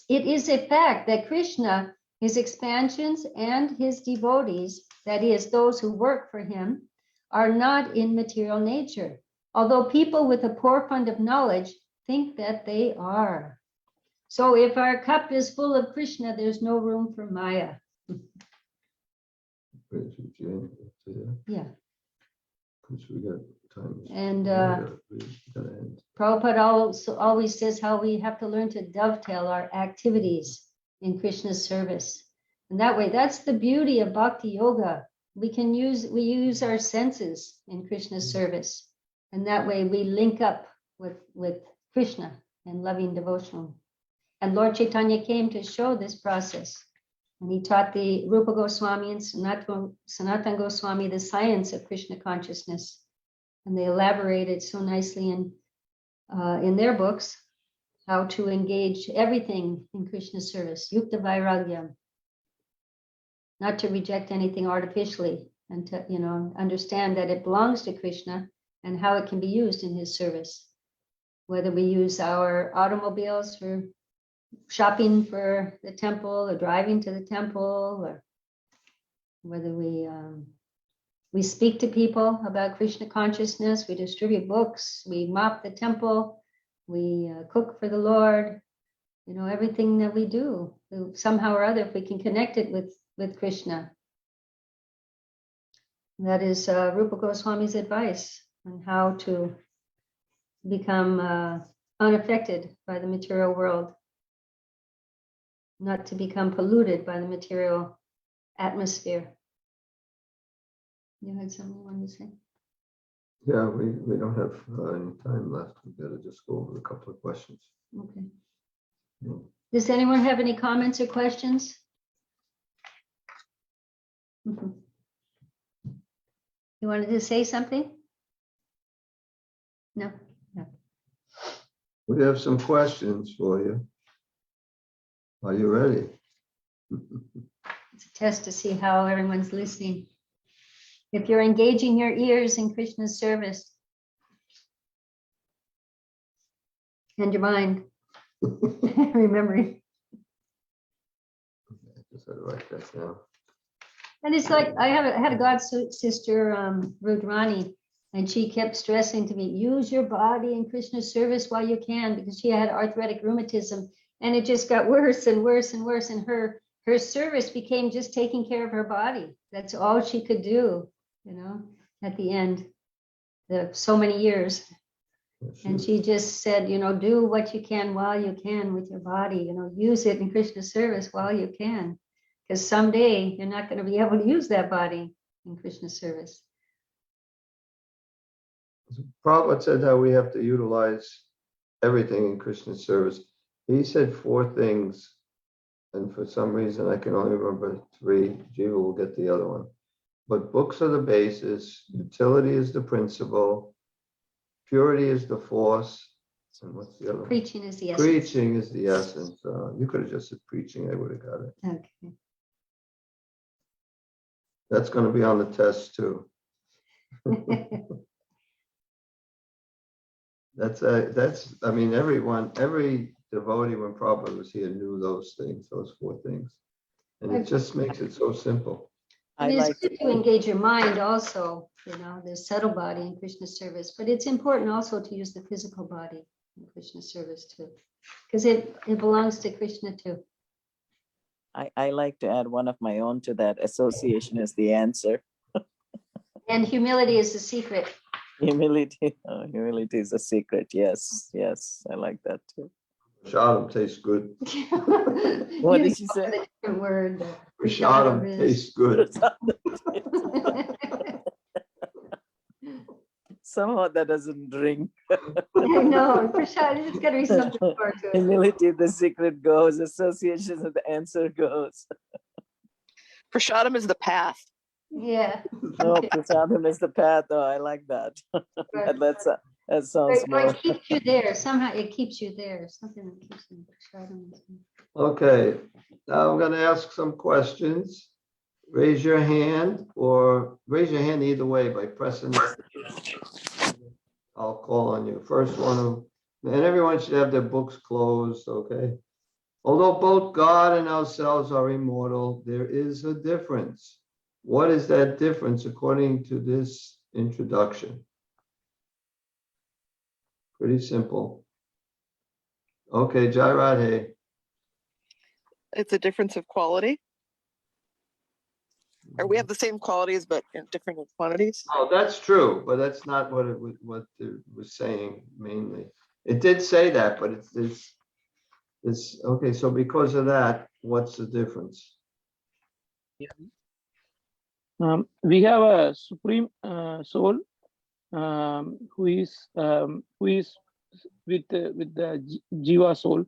It is a fact that Krishna, his expansions, and his devotees, that is, those who work for him, are not in material nature, although people with a poor fund of knowledge think that they are. So if our cup is full of Krishna, there's no room for Maya. Yeah.
Because we got time.
And
We gotta end.
Prabhupada also always says how we have to learn to dovetail our activities in Krishna's service. And that way, that's the beauty of Bhakti Yoga. We use our senses in Krishna's service. And that way we link up with Krishna and loving devotion. And Lord Chaitanya came to show this process. And he taught the Rupa Goswami and Sanatana Goswami the science of Krishna consciousness. And they elaborated so nicely in their books. how to engage everything in Krishna's service, yukta vairagya, not to reject anything artificially, and to, understand that it belongs to Krishna and how it can be used in his service. Whether we use our automobiles for shopping for the temple or driving to the temple, or whether we speak to people about Krishna consciousness, we distribute books, we mop the temple, we cook for the Lord, everything that we do, somehow or other, if we can connect it with Krishna. That is Rupa Goswami's advice on how to become unaffected by the material world, not to become polluted by the material atmosphere. You had something you wanted to say?
Yeah, we don't have any time left. We better just go over a couple of questions.
Okay.
Yeah.
Does anyone have any comments or questions? You wanted to say something? No.
We have some questions for you. Are you ready?
It's a test to see how everyone's listening. If you're engaging your ears in Krishna's service and your mind, remembering.
Just had to write that down.
And it's like, I had a god sister, Rudrani, and she kept stressing to me, use your body in Krishna's service while you can, because she had arthritic rheumatism, and it just got worse and worse and worse. And her service became just taking care of her body. That's all she could do, at the end, so many years. And she just said, do what you can while you can with your body, use it in Krishna's service while you can. Because someday you're not going to be able to use that body in Krishna's service.
Prabhupada said how we have to utilize everything in Krishna's service. He said 4 things, and for some reason I can only remember 3. Jiva will get the other one. But books are the basis, utility is the principle, purity is the force, and what's the other one?
Preaching is the essence.
Preaching is the essence. You could have just said preaching, I would have got it.
Okay.
That's going to be on the test too. Every devotee when Prabhupada was here knew those things, those 4 things. And it just makes it so simple.
It's good to engage your mind also, the subtle body in Krishna's service, but it's important also to use the physical body in Krishna's service too, because it belongs to Krishna too.
I like to add one of my own to that. Association is the answer.
And humility is the secret.
Humility is a secret. Yes, I like that too.
Prashadam tastes good.
What did she say?
A word.
Prashadam tastes good.
Somehow that doesn't ring.
No, Prashadam, it's got to be something more to it.
Humility, the secret goes. Association is the answer goes.
Prashadam is the path.
Yeah.
No, Prasadam is the path. Oh, I like that. That sounds more.
It keeps you there. Somehow it keeps you there. Something that keeps you Prasadam.
Okay, now I'm going to ask some questions. Raise your hand either way by pressing. I'll call on you. First one, and everyone should have their books closed, okay? Although both God and ourselves are immortal, there is a difference. What is that difference according to this introduction? Pretty simple. Okay, Jai Radhe.
It's a difference of quality. Or we have the same qualities, but in different quantities.
Oh, that's true, but that's not what it was saying mainly. It did say that, but it's okay. So because of that, what's the difference?
We have a supreme soul who is with the Jiva soul,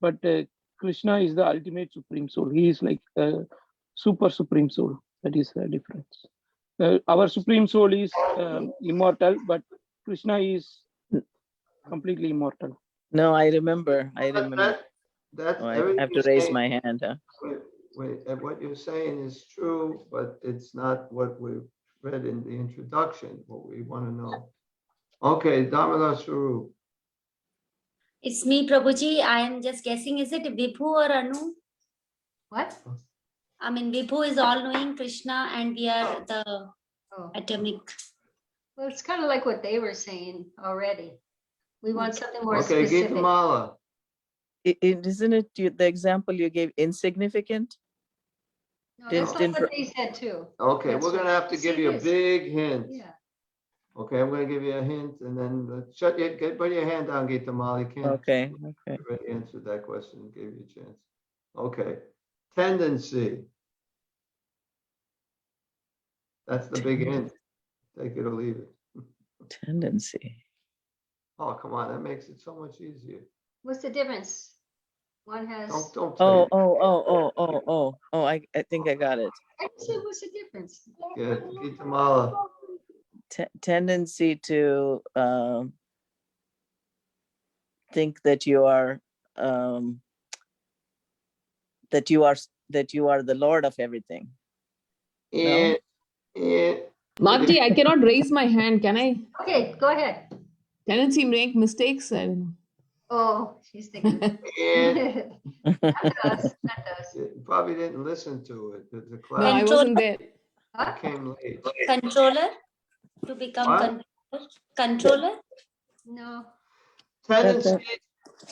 but Krishna is the ultimate supreme soul. He is like a super supreme soul. That is the difference. Our supreme soul is immortal, but Krishna is completely immortal.
No, I remember. I remember.
That's
Oh, I
everything
have to
you're
raise
saying.
my hand. Huh?
Wait, what you're saying is true, but it's not what we read in the introduction, what we want to know. Okay, Damodar Swarup.
It's me, Prabhuji. I am just guessing, is it Vibhu or Anu?
What?
I mean, Vibhu is all-knowing Krishna and we are the
Oh,
atomic.
well, it's kind of like what they were saying already. We want something more
Okay,
specific.
Gitamala.
Isn't it the example you gave insignificant?
No, that's
Didn't-
not what they said too.
Okay,
That's
we're
what
gonna have to
you
give
see
you a
this.
big hint.
Yeah.
Okay, I'm gonna give you a hint and then put your hand down, Gitamala. You can't.
Okay. Okay.
Already answered that question, gave you a chance. Okay, tendency. That's the big hint. Take it or leave it.
Tendency.
Oh, come on, that makes it so much easier.
What's the difference? One has.
Don't
Oh,
say.
oh, I think I got it.
I said, what's the difference?
Yeah, Gitamala.
Tendency to think that you are that you are the Lord of everything. No?
Mataji, I cannot raise my hand. Can I?
Okay, go ahead.
Tendency to make mistakes. I don't know.
Oh, she's thinking.
And
That does.
you probably didn't listen to it. The
No,
class
I wasn't there.
Huh?
came late.
Controller? To become
What?
controller?
No.
Tendency.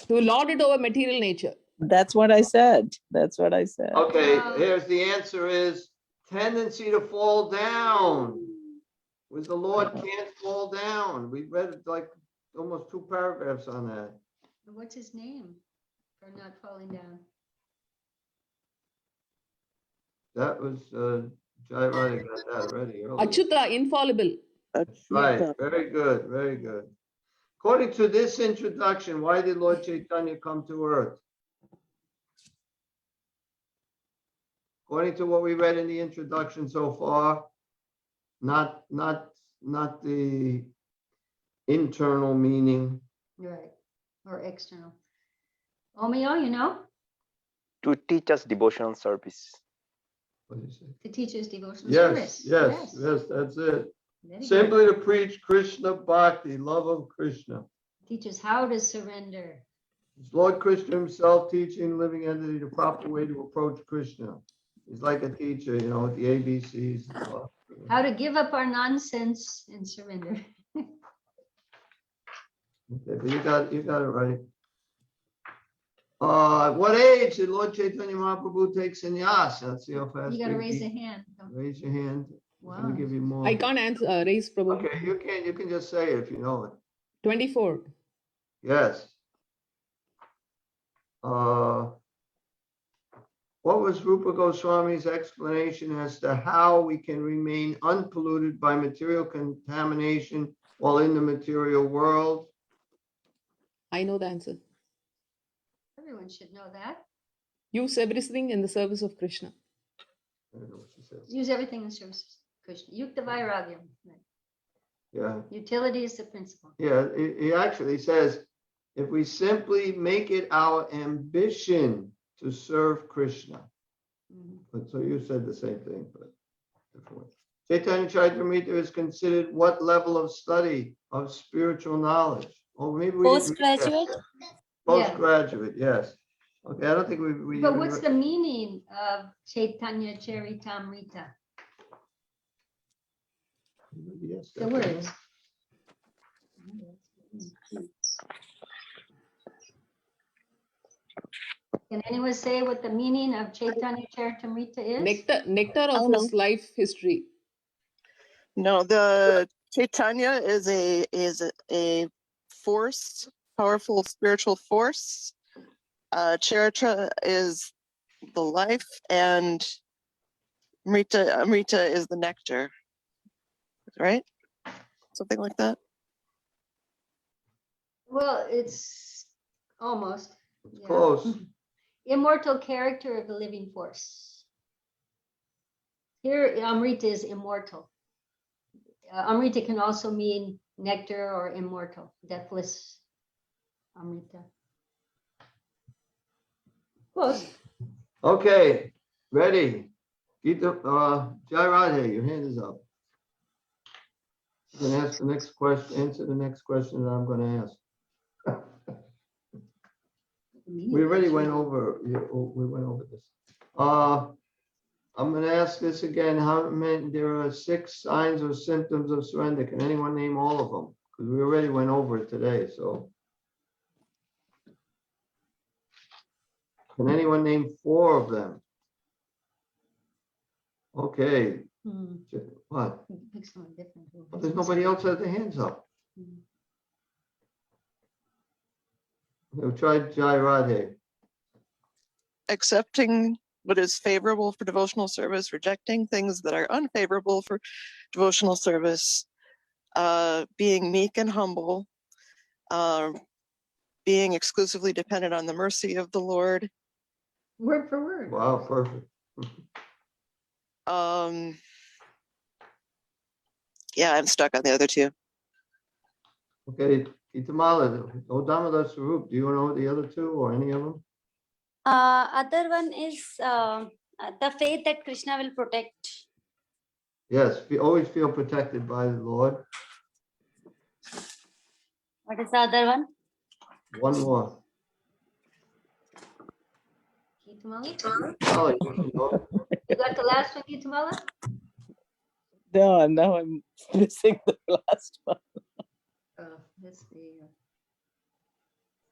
To lord it over material nature.
That's what I said. That's what I said.
Okay, here's the answer is tendency to fall down. Was the Lord can't fall down. We read like almost 2 paragraphs on that.
What's his name for not falling down?
That was Jiva got that already earlier.
Achyuta, infallible.
Right, very good, very good. According to this introduction, why did Lord Chaitanya come to earth? According to what we read in the introduction so far, not the internal meaning.
Right. Or external. Omeo, you know?
To teach us devotional service.
What did you say?
To teach us devotional
Yes,
service.
yes, that's it.
Very good.
Simply to preach Krishna Bhakti, love of Krishna.
Teach us how to surrender.
It's Lord Krishna himself teaching living entity the proper way to approach Krishna. He's like a teacher, you know, with the ABCs and stuff.
How to give up our nonsense and surrender.
Okay, but you got it right. At what age did Lord Chaitanya Mahaprabhu take sannyas? Let's see how fast.
You gotta
we
raise
beat.
a hand.
Raise your hand.
Wow.
Let me give you more.
I can't answer. Raise Prabhu.
Okay, you can just say it if you know it.
24.
Yes. What was Rupa Goswami's explanation as to how we can remain unpolluted by material contamination while in the material world?
I know the answer.
Everyone should know that.
Use everything in the service of Krishna.
I don't know what she said.
Use everything in service of Krishna. Yukta Vairagya.
Yeah.
Utility is the principle.
Yeah, he actually says, if we simply make it our ambition to serve Krishna. But so you said the same thing, but different way. Chaitanya Charitamrita is considered what level of study of spiritual knowledge? Oh, maybe we didn't read that.
Postgraduate?
Postgraduate, yes. Okay, I don't think we
But
even
what's the meaning of Chaitanya Charitamrita?
Yes,
The words. Can anyone say what the meaning of Chaitanya Charitamrita is?
Nectar of his life history.
No, the Chaitanya is a force, powerful spiritual force. Charitra is the life, and Amrita is the nectar. Right? Something like that.
Well, it's almost. Yeah.
Close.
Immortal character of the living force. Here, Amrita is immortal. Amrita can also mean nectar or immortal, deathless. Amrita. Close.
Okay, ready. Gita, Jai Radhe, your hand is up. You can ask the next question, answer the next question that I'm gonna ask. We already went over, we went over this. I'm gonna ask this again. How many, there are 6 signs or symptoms of surrender. Can anyone name all of them? Because we already went over it today, so. Can anyone name 4 of them? Okay, what?
Pick someone different.
There's nobody else that has their hands up. We'll try Jai Radhe.
Accepting what is favorable for devotional service, rejecting things that are unfavorable for devotional service, being meek and humble, being exclusively dependent on the mercy of the Lord.
Word for word.
Wow, perfect.
Yeah, I'm stuck on the other 2.
Okay, Itamala, Odamada Sarup, do you know the other 2 or any of them?
Other one is the faith that Krishna will protect.
Yes, always feel protected by the Lord.
What is the other one?
One more.
Gitamala?
Oh, you know.
You got the last one, Gitamala?
No, now I'm missing the last one.
That's the.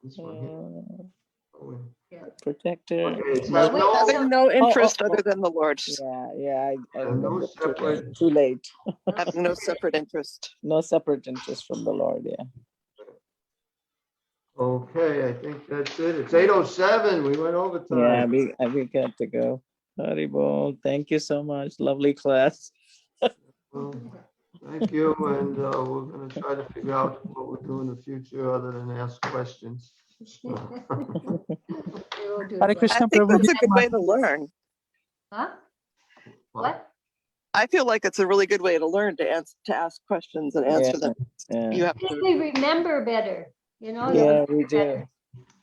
This one here. Oh,
Yeah.
Protector.
okay,
Well, wait,
Having no interest
oh.
other than the Lord.
Yeah, I
and no
remember.
separate.
Too late.
Having no separate interest.
No separate interest from the Lord, yeah.
Okay, I think that's it. It's 8:07. We went over
Yeah,
time.
we got to go. Haribol, thank you so much. Lovely class.
Well, thank you, and we're going to try to figure out what we'll do in the future other than ask questions.
Hare Krishna,
I think
Prabhu.
that's a good way to learn.
Huh? What?
I feel like it's a really good way to learn to ask questions and answer them. You have
I think
to.
we remember better, you know?
Yeah, we do.
Better.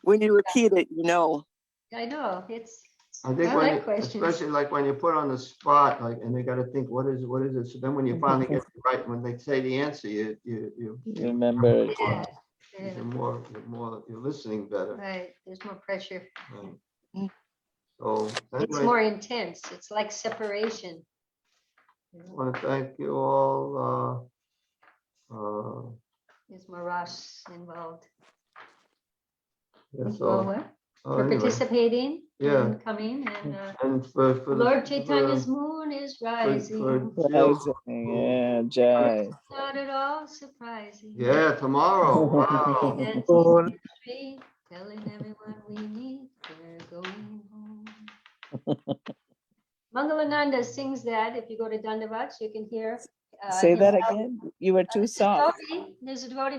When you repeat it, you know.
I know, it's,
I think
I
when,
like questions.
especially like when you put on the spot, like, and they got to think, what is it? So then when you finally get it right, when they say the answer, you
remember it.
Yeah.
you're more, you're listening better.
Right, there's more pressure.
Right. So
It's
anyway,
more intense. It's like separation.
I want to thank you all.
There's more rush involved.
Yeah,
Thank you
so,
all for
anyway.
participating
Yeah.
and coming. And
for
Lord Chaitanya's moon is rising.
Rising, yeah, Jai.
Not at all surprising.
Yeah, tomorrow. Wow.
And he's on the street telling everyone we need. We're going home. Mangalananda sings that. If you go to Dandavats, you can hear.
Say that again. You were too soft.
There's a devotee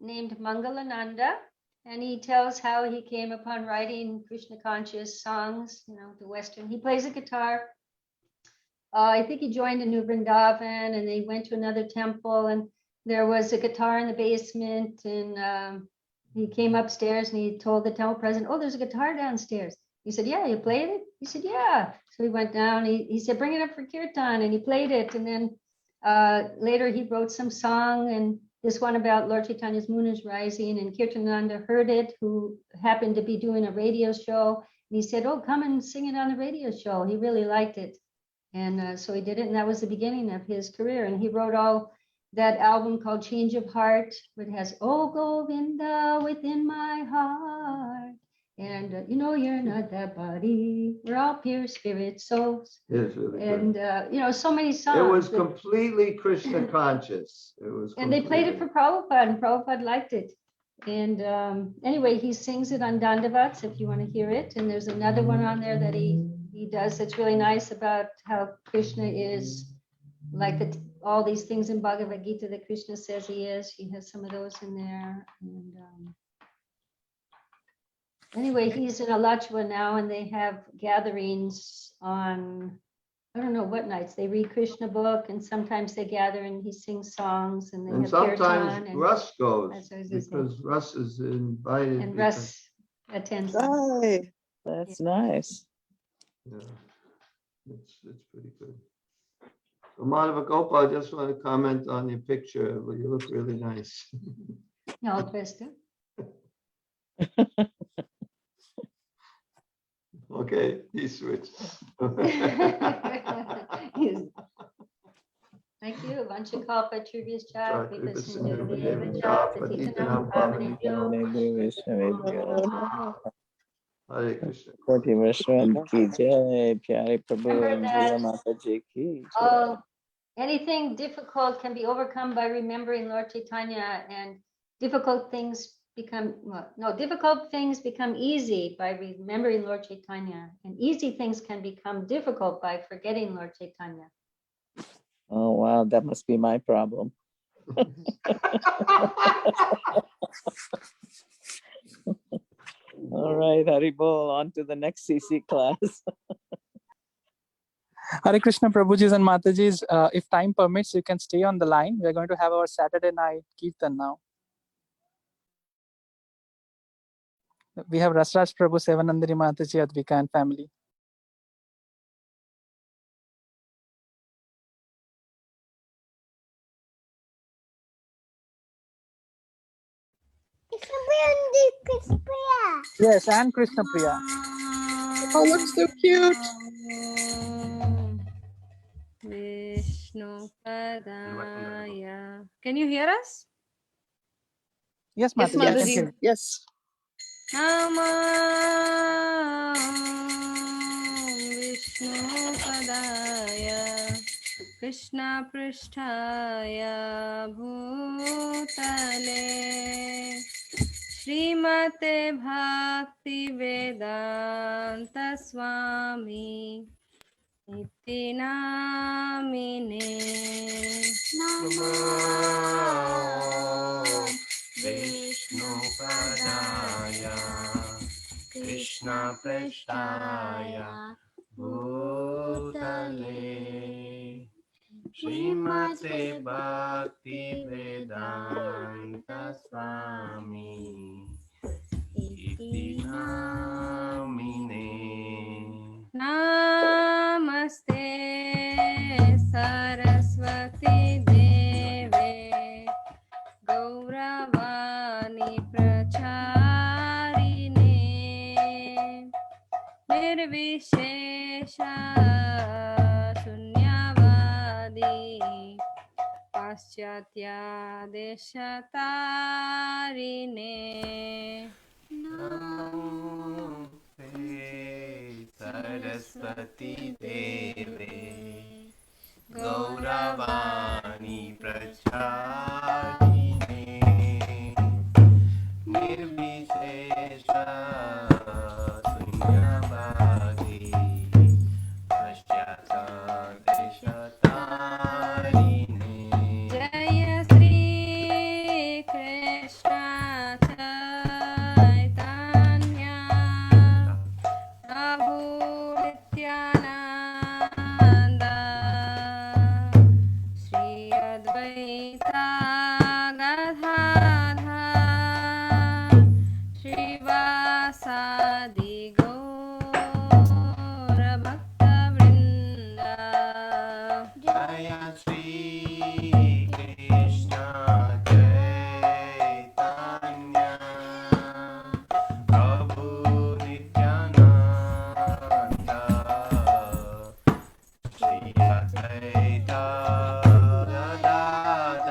named Mangalananda, and he tells how he came upon writing Krishna conscious songs, you know, the Western. He plays a guitar. I think he joined a New Vrindavan, and they went to another temple, and there was a guitar in the basement, and he came upstairs and he told the temple president, "Oh, there's a guitar downstairs." He said, "Yeah, you played it?" He said, "Yeah." So he went down, he said, "Bring it up for kirtan," and he played it. And then later he wrote some song, and this one about Lord Chaitanya's moon is rising, and Kirtananda heard it, who happened to be doing a radio show. And he said, "Oh, come and sing it on the radio show." He really liked it. And so he did it, and that was the beginning of his career. And he wrote all that album called Change of Heart, where it has, "Oh, Govinda within my heart. And you know, you're not that body. We're all pure spirit souls."
It's really good.
And you know, so many songs.
It was completely Krishna conscious. It was.
And they played it for Prabhupada, and Prabhupada liked it. And anyway, he sings it on Dandavats if you want to hear it. And there's another one on there that he does that's really nice about how Krishna is like all these things in Bhagavad-Gita that Krishna says he is. He has some of those in there. And anyway, he's in Alachua now, and they have gatherings on I don't know what nights, they read Krishna book, and sometimes they gather and he sings songs, and they
And
have kirtan.
sometimes
And
Russ goes
that's what I was gonna say.
because Russ is invited.
And
because-
Russ attends.
Hi.
That's nice.
Yeah, it's pretty good. So Madhava Gopal, I just want to comment on your picture. Well, you look really nice.
No, Krista.
Okay, he switched.
Thank you. Vanchakalpa Trivya's job.
Hare Krishna.
Koti Vishwan ki jai, Pyari Prabhu and Jiva Mataji ki jai.
Anything difficult can be overcome by remembering Lord Chaitanya, and difficult things become easy by remembering Lord Chaitanya, and easy things can become difficult by forgetting Lord Chaitanya.
Oh wow, that must be my problem. All right, Haribol, on to the next CC class.
Hare Krishna, Prabhujis and Matajis. If time permits, you can stay on the line. We're going to have our Saturday night Kirtan now. We have Rasraj Prabhu, Sevanandari Mataji, Advika and family. Yes, and Krishna Priya.
Oh, looks so cute.
Vishnu Padaya. Can you hear us?
Yes,
Yes,
Mataji. I can
Mataji.
hear you.
Yes.
Namah Vishnu Padaya Krishna Pristhaya Bhutale Srimate Bhakti Vedanta Swami Iti Namine
Namah Vishnu Padaya Krishna Pristhaya Bhutale Srimate Bhakti Vedanta Swami Iti Namine
Namaste Saraswati Deve Gauravani Pracharine Nirvishesha Sunyavadi Paschatya Deshatarine
Namaste Saraswati Deve Gauravani Pracharine Nirvishesha Sunyavadi Paschatya Deshatarine
Jaya Sri Krishna Chaitanya Prabhu Nityananda Shri Advaita Gadadhar Srivasadi Gaura Bhakta Vrinda
Jaya Sri Krishna Chaitanya Prabhu Nityananda Shri Advaita Gadadhar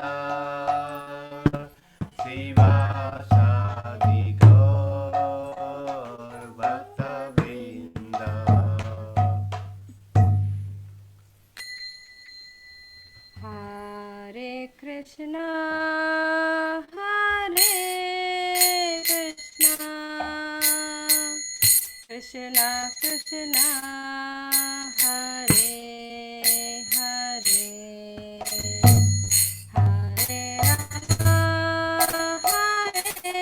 Srivasadi Gaur Bhakta Vrinda.
Hare Krishna Krishna Krishna Hare Hare Hare Rama Hare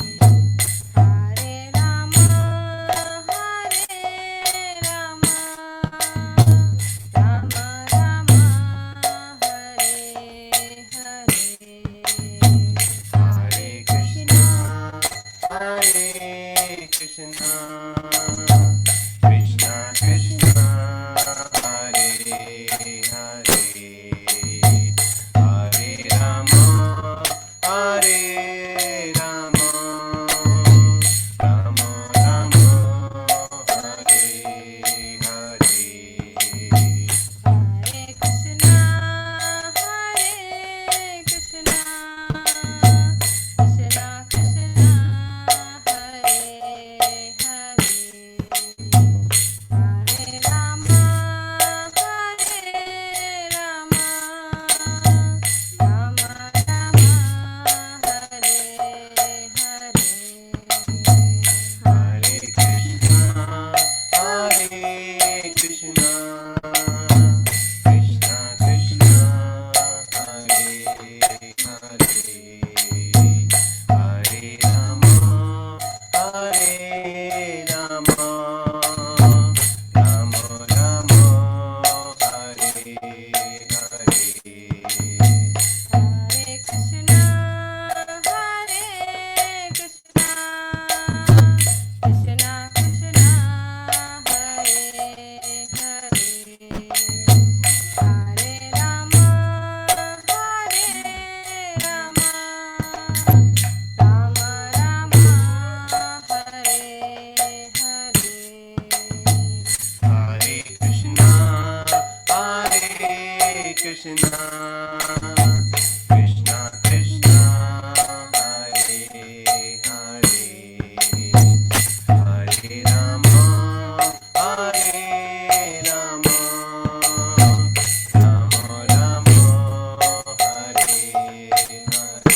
Hare Rama, Rama Rama, Hare Hare.
Hare Krishna, Hare Krishna, Krishna Krishna, Hare Hare, Hare Rama, Hare Rama, Rama Rama, Hare Hare.
Hare Krishna, Krishna Krishna, Hare Hare.
Krishna, Krishna Krishna, Hare Hare, Hare Rama, Hare Rama, Rama Rama, Hare Hare.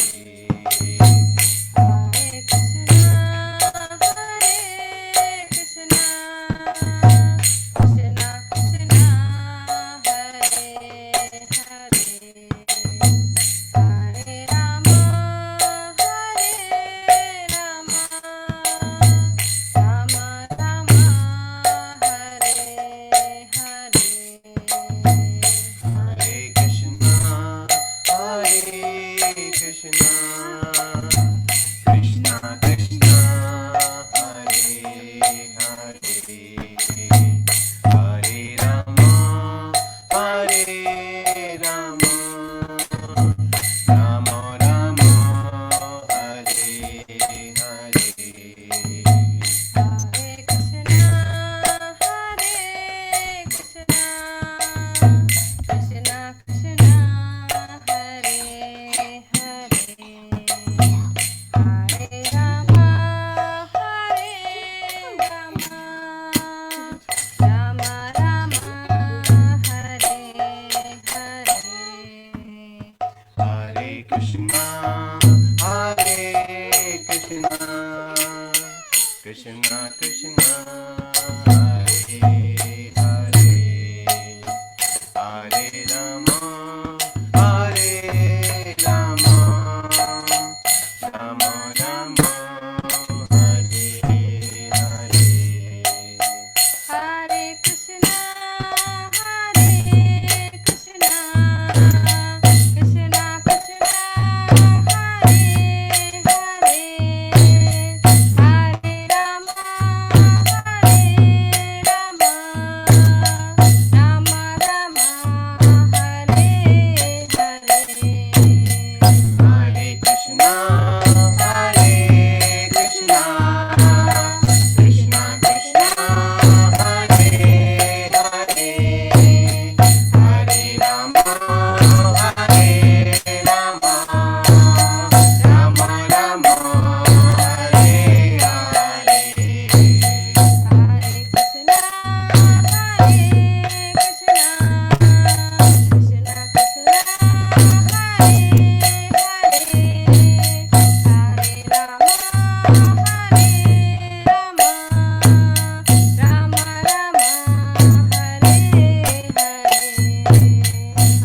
Krishna Krishna, Hare Hare, Hare Rama, Hare Rama, Rama Rama, Hare Hare.
Hare Krishna, Hare Krishna, Krishna Krishna, Hare Hare, Hare Rama, Hare Rama, Rama Rama, Hare Hare.
Hare Krishna, Hare Krishna, Krishna Krishna, Hare Hare, Hare Rama, Hare Rama, Rama Rama, Hare Hare.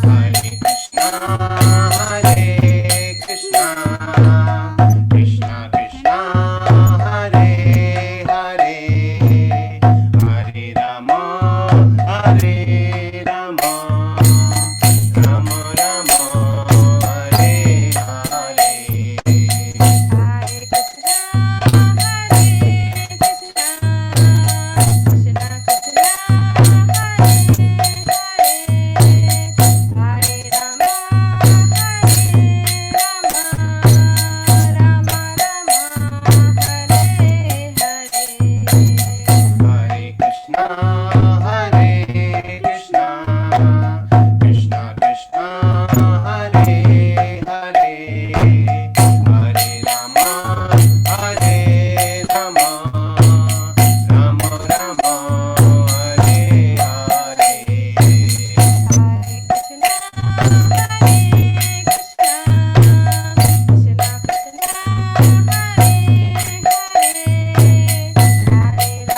Hare Krishna, Hare Krishna, Krishna Krishna, Hare Hare, Hare Rama, Hare Rama, Rama Rama, Hare Hare. Hare Krishna, Hare Krishna, Krishna Krishna, Hare Hare, Hare Rama, Hare Rama, Rama Rama, Hare Hare.
Hare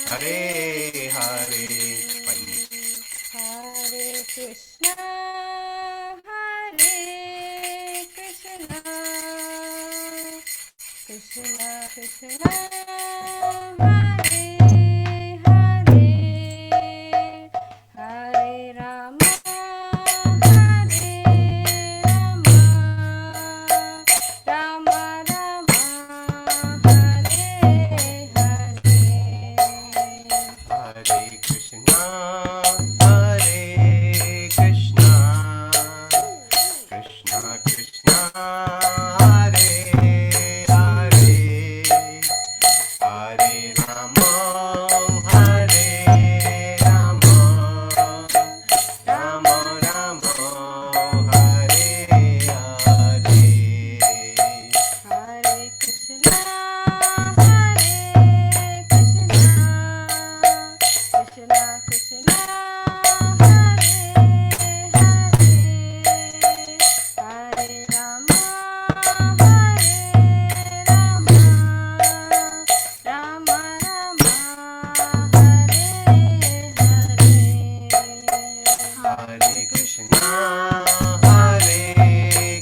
Hare Hare.
Hare Krishna, Hare Krishna, Krishna Krishna, Hare Hare, Hare Rama, Hare Rama, Rama Rama, Hare Hare.
Hare Krishna, Hare Krishna, Krishna Krishna, Hare Hare, Hare Rama, Hare Rama, Rama Rama, Hare Hare.
Hare Krishna, Hare Krishna, Krishna Krishna, Hare Hare, Hare Rama, Hare Rama, Rama Rama, Hare Hare.
Hare Krishna, Hare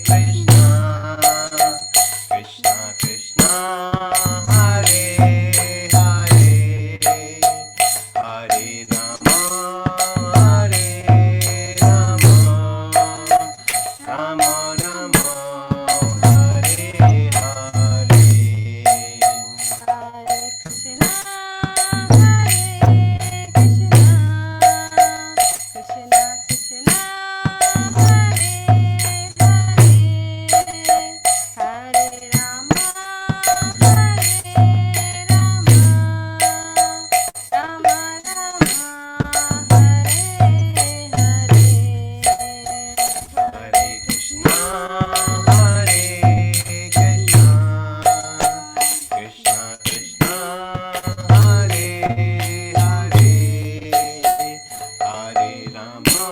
Krishna, Krishna Krishna, Hare Hare, Hare Rama, Hare Rama, Rama Rama, Hare Hare.
Hare Krishna, Hare Krishna, Krishna Krishna, Hare Hare, Hare Rama, Hare Rama, Rama Rama, Hare Hare.
Hare Krishna, Hare Krishna, Krishna Krishna, Hare Hare, Hare Rama,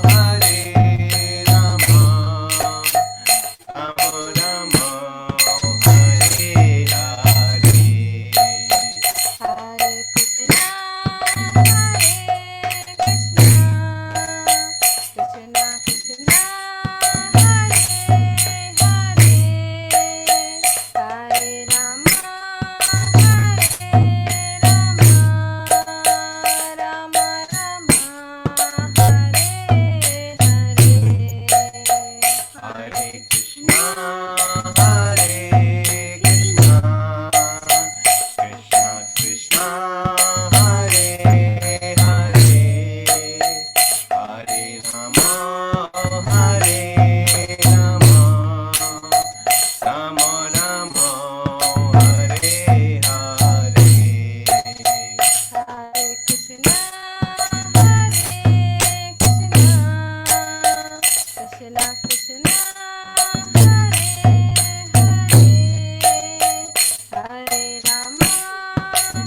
Hare Rama, Rama Rama, Hare Hare.
Hare Krishna, Hare Krishna, Krishna Krishna, Hare Hare, Hare Rama, Hare Rama, Rama Rama, Hare Hare.
Hare Krishna, Hare Krishna, Krishna Krishna, Hare Hare, Hare Rama, Hare Rama, Rama Rama, Hare Hare.
Hare Krishna, Hare Krishna, Krishna Krishna, Hare Hare, Hare Rama,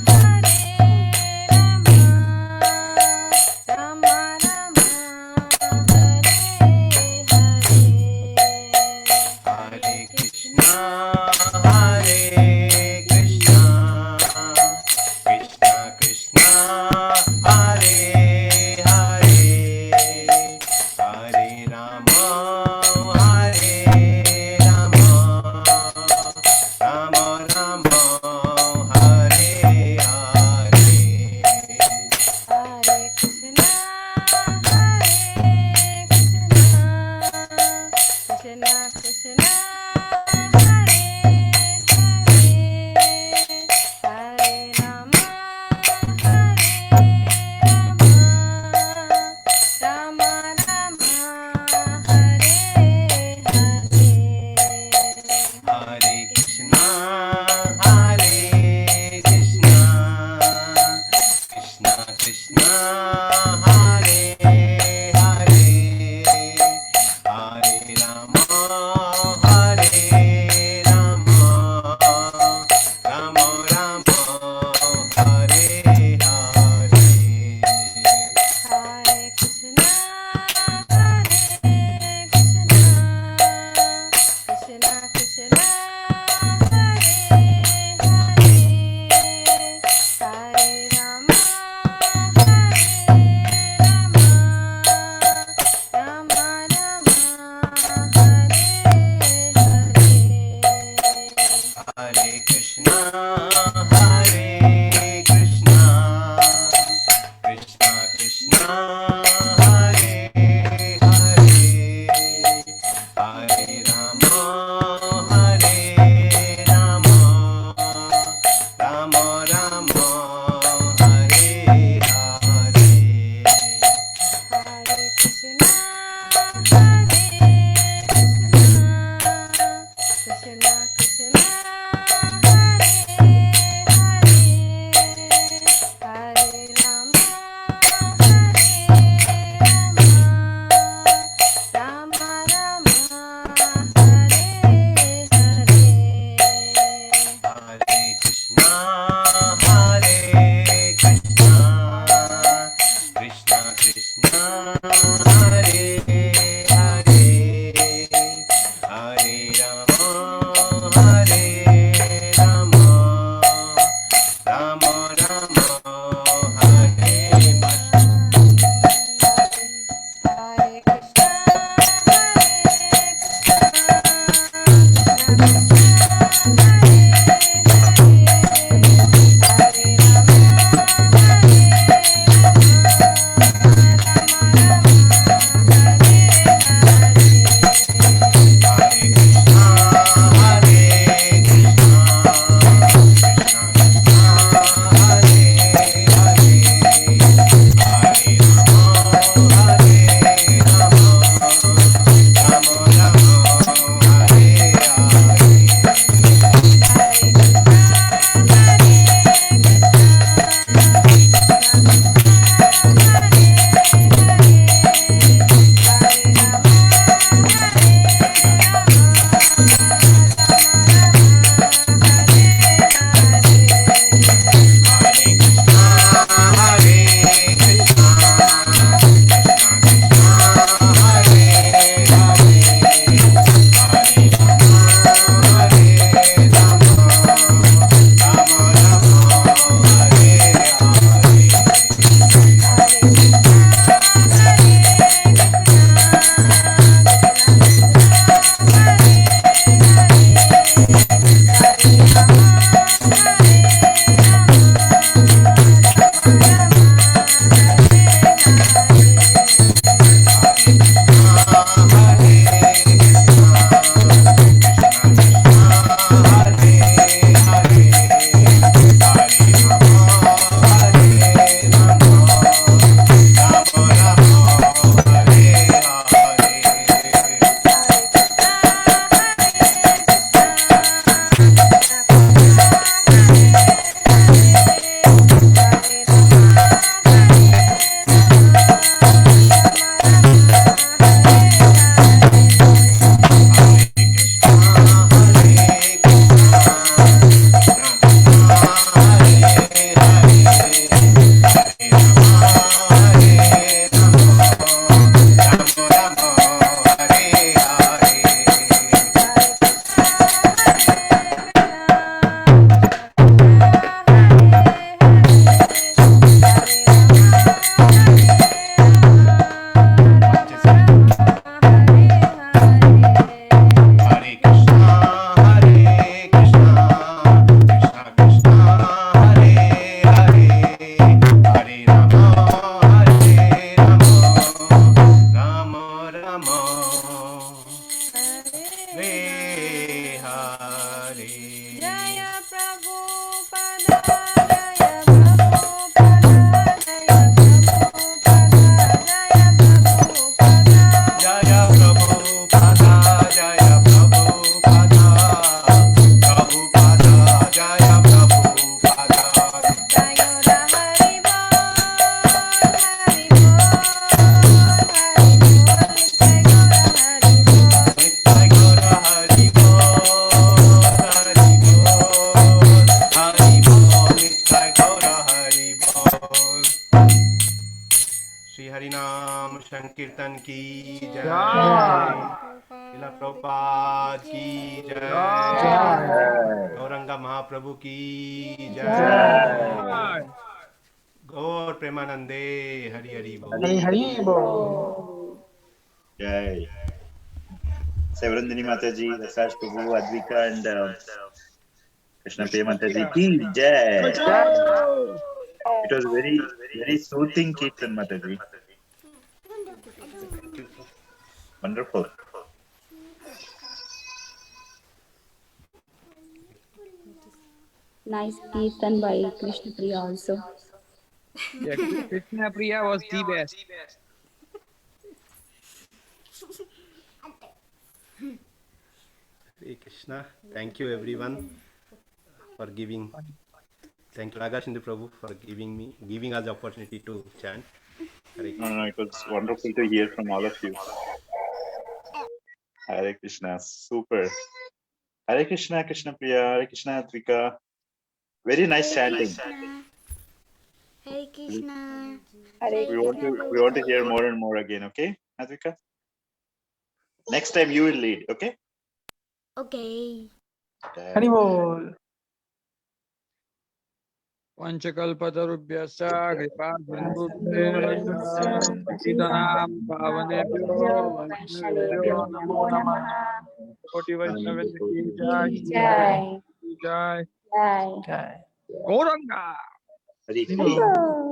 Hare
नाम संकीर्तन की जय
Jai.
Srila Prabhupada की जय
Jai.
Gauranga महाप्रभु की जय
Jai.
गौर प्रेमानंदे हरि हरि बोल
Hari Hari Bol.
Jai. Sevrandini Mataji, Rasaj Prabhu, Advika, and Krishna Priya Mataji ki Jai.
Jai.
It was very, very soothing Kirtan Mataji. Wonderful.
Nice Kirtan by Krishna Priya also.
Yeah, Krishna Priya was the best.
Hare Krishna. Thank you everyone for giving. Thank you Ragashindra Prabhu for giving us the opportunity to chant. Hare Krishna.
No, it was wonderful to hear from all of you. Hare Krishna, super. Hare Krishna, Krishna Priya, Hare Krishna, Advika. Very nice chanting.
Hare Krishna.
We want to hear more and more again, okay, Advika? Next time you will lead, okay?
Okay.
Hari Bol.
Panchakalpatarubhyascha kripa sindhubhyascha patitanam pavanebhyo vaishnavebhyo namo namah. Koti Vaishnavendra ki jai.
Jai.
Jai.
Jai.
Jai.
Gauranga.
Hari
Hari Bol.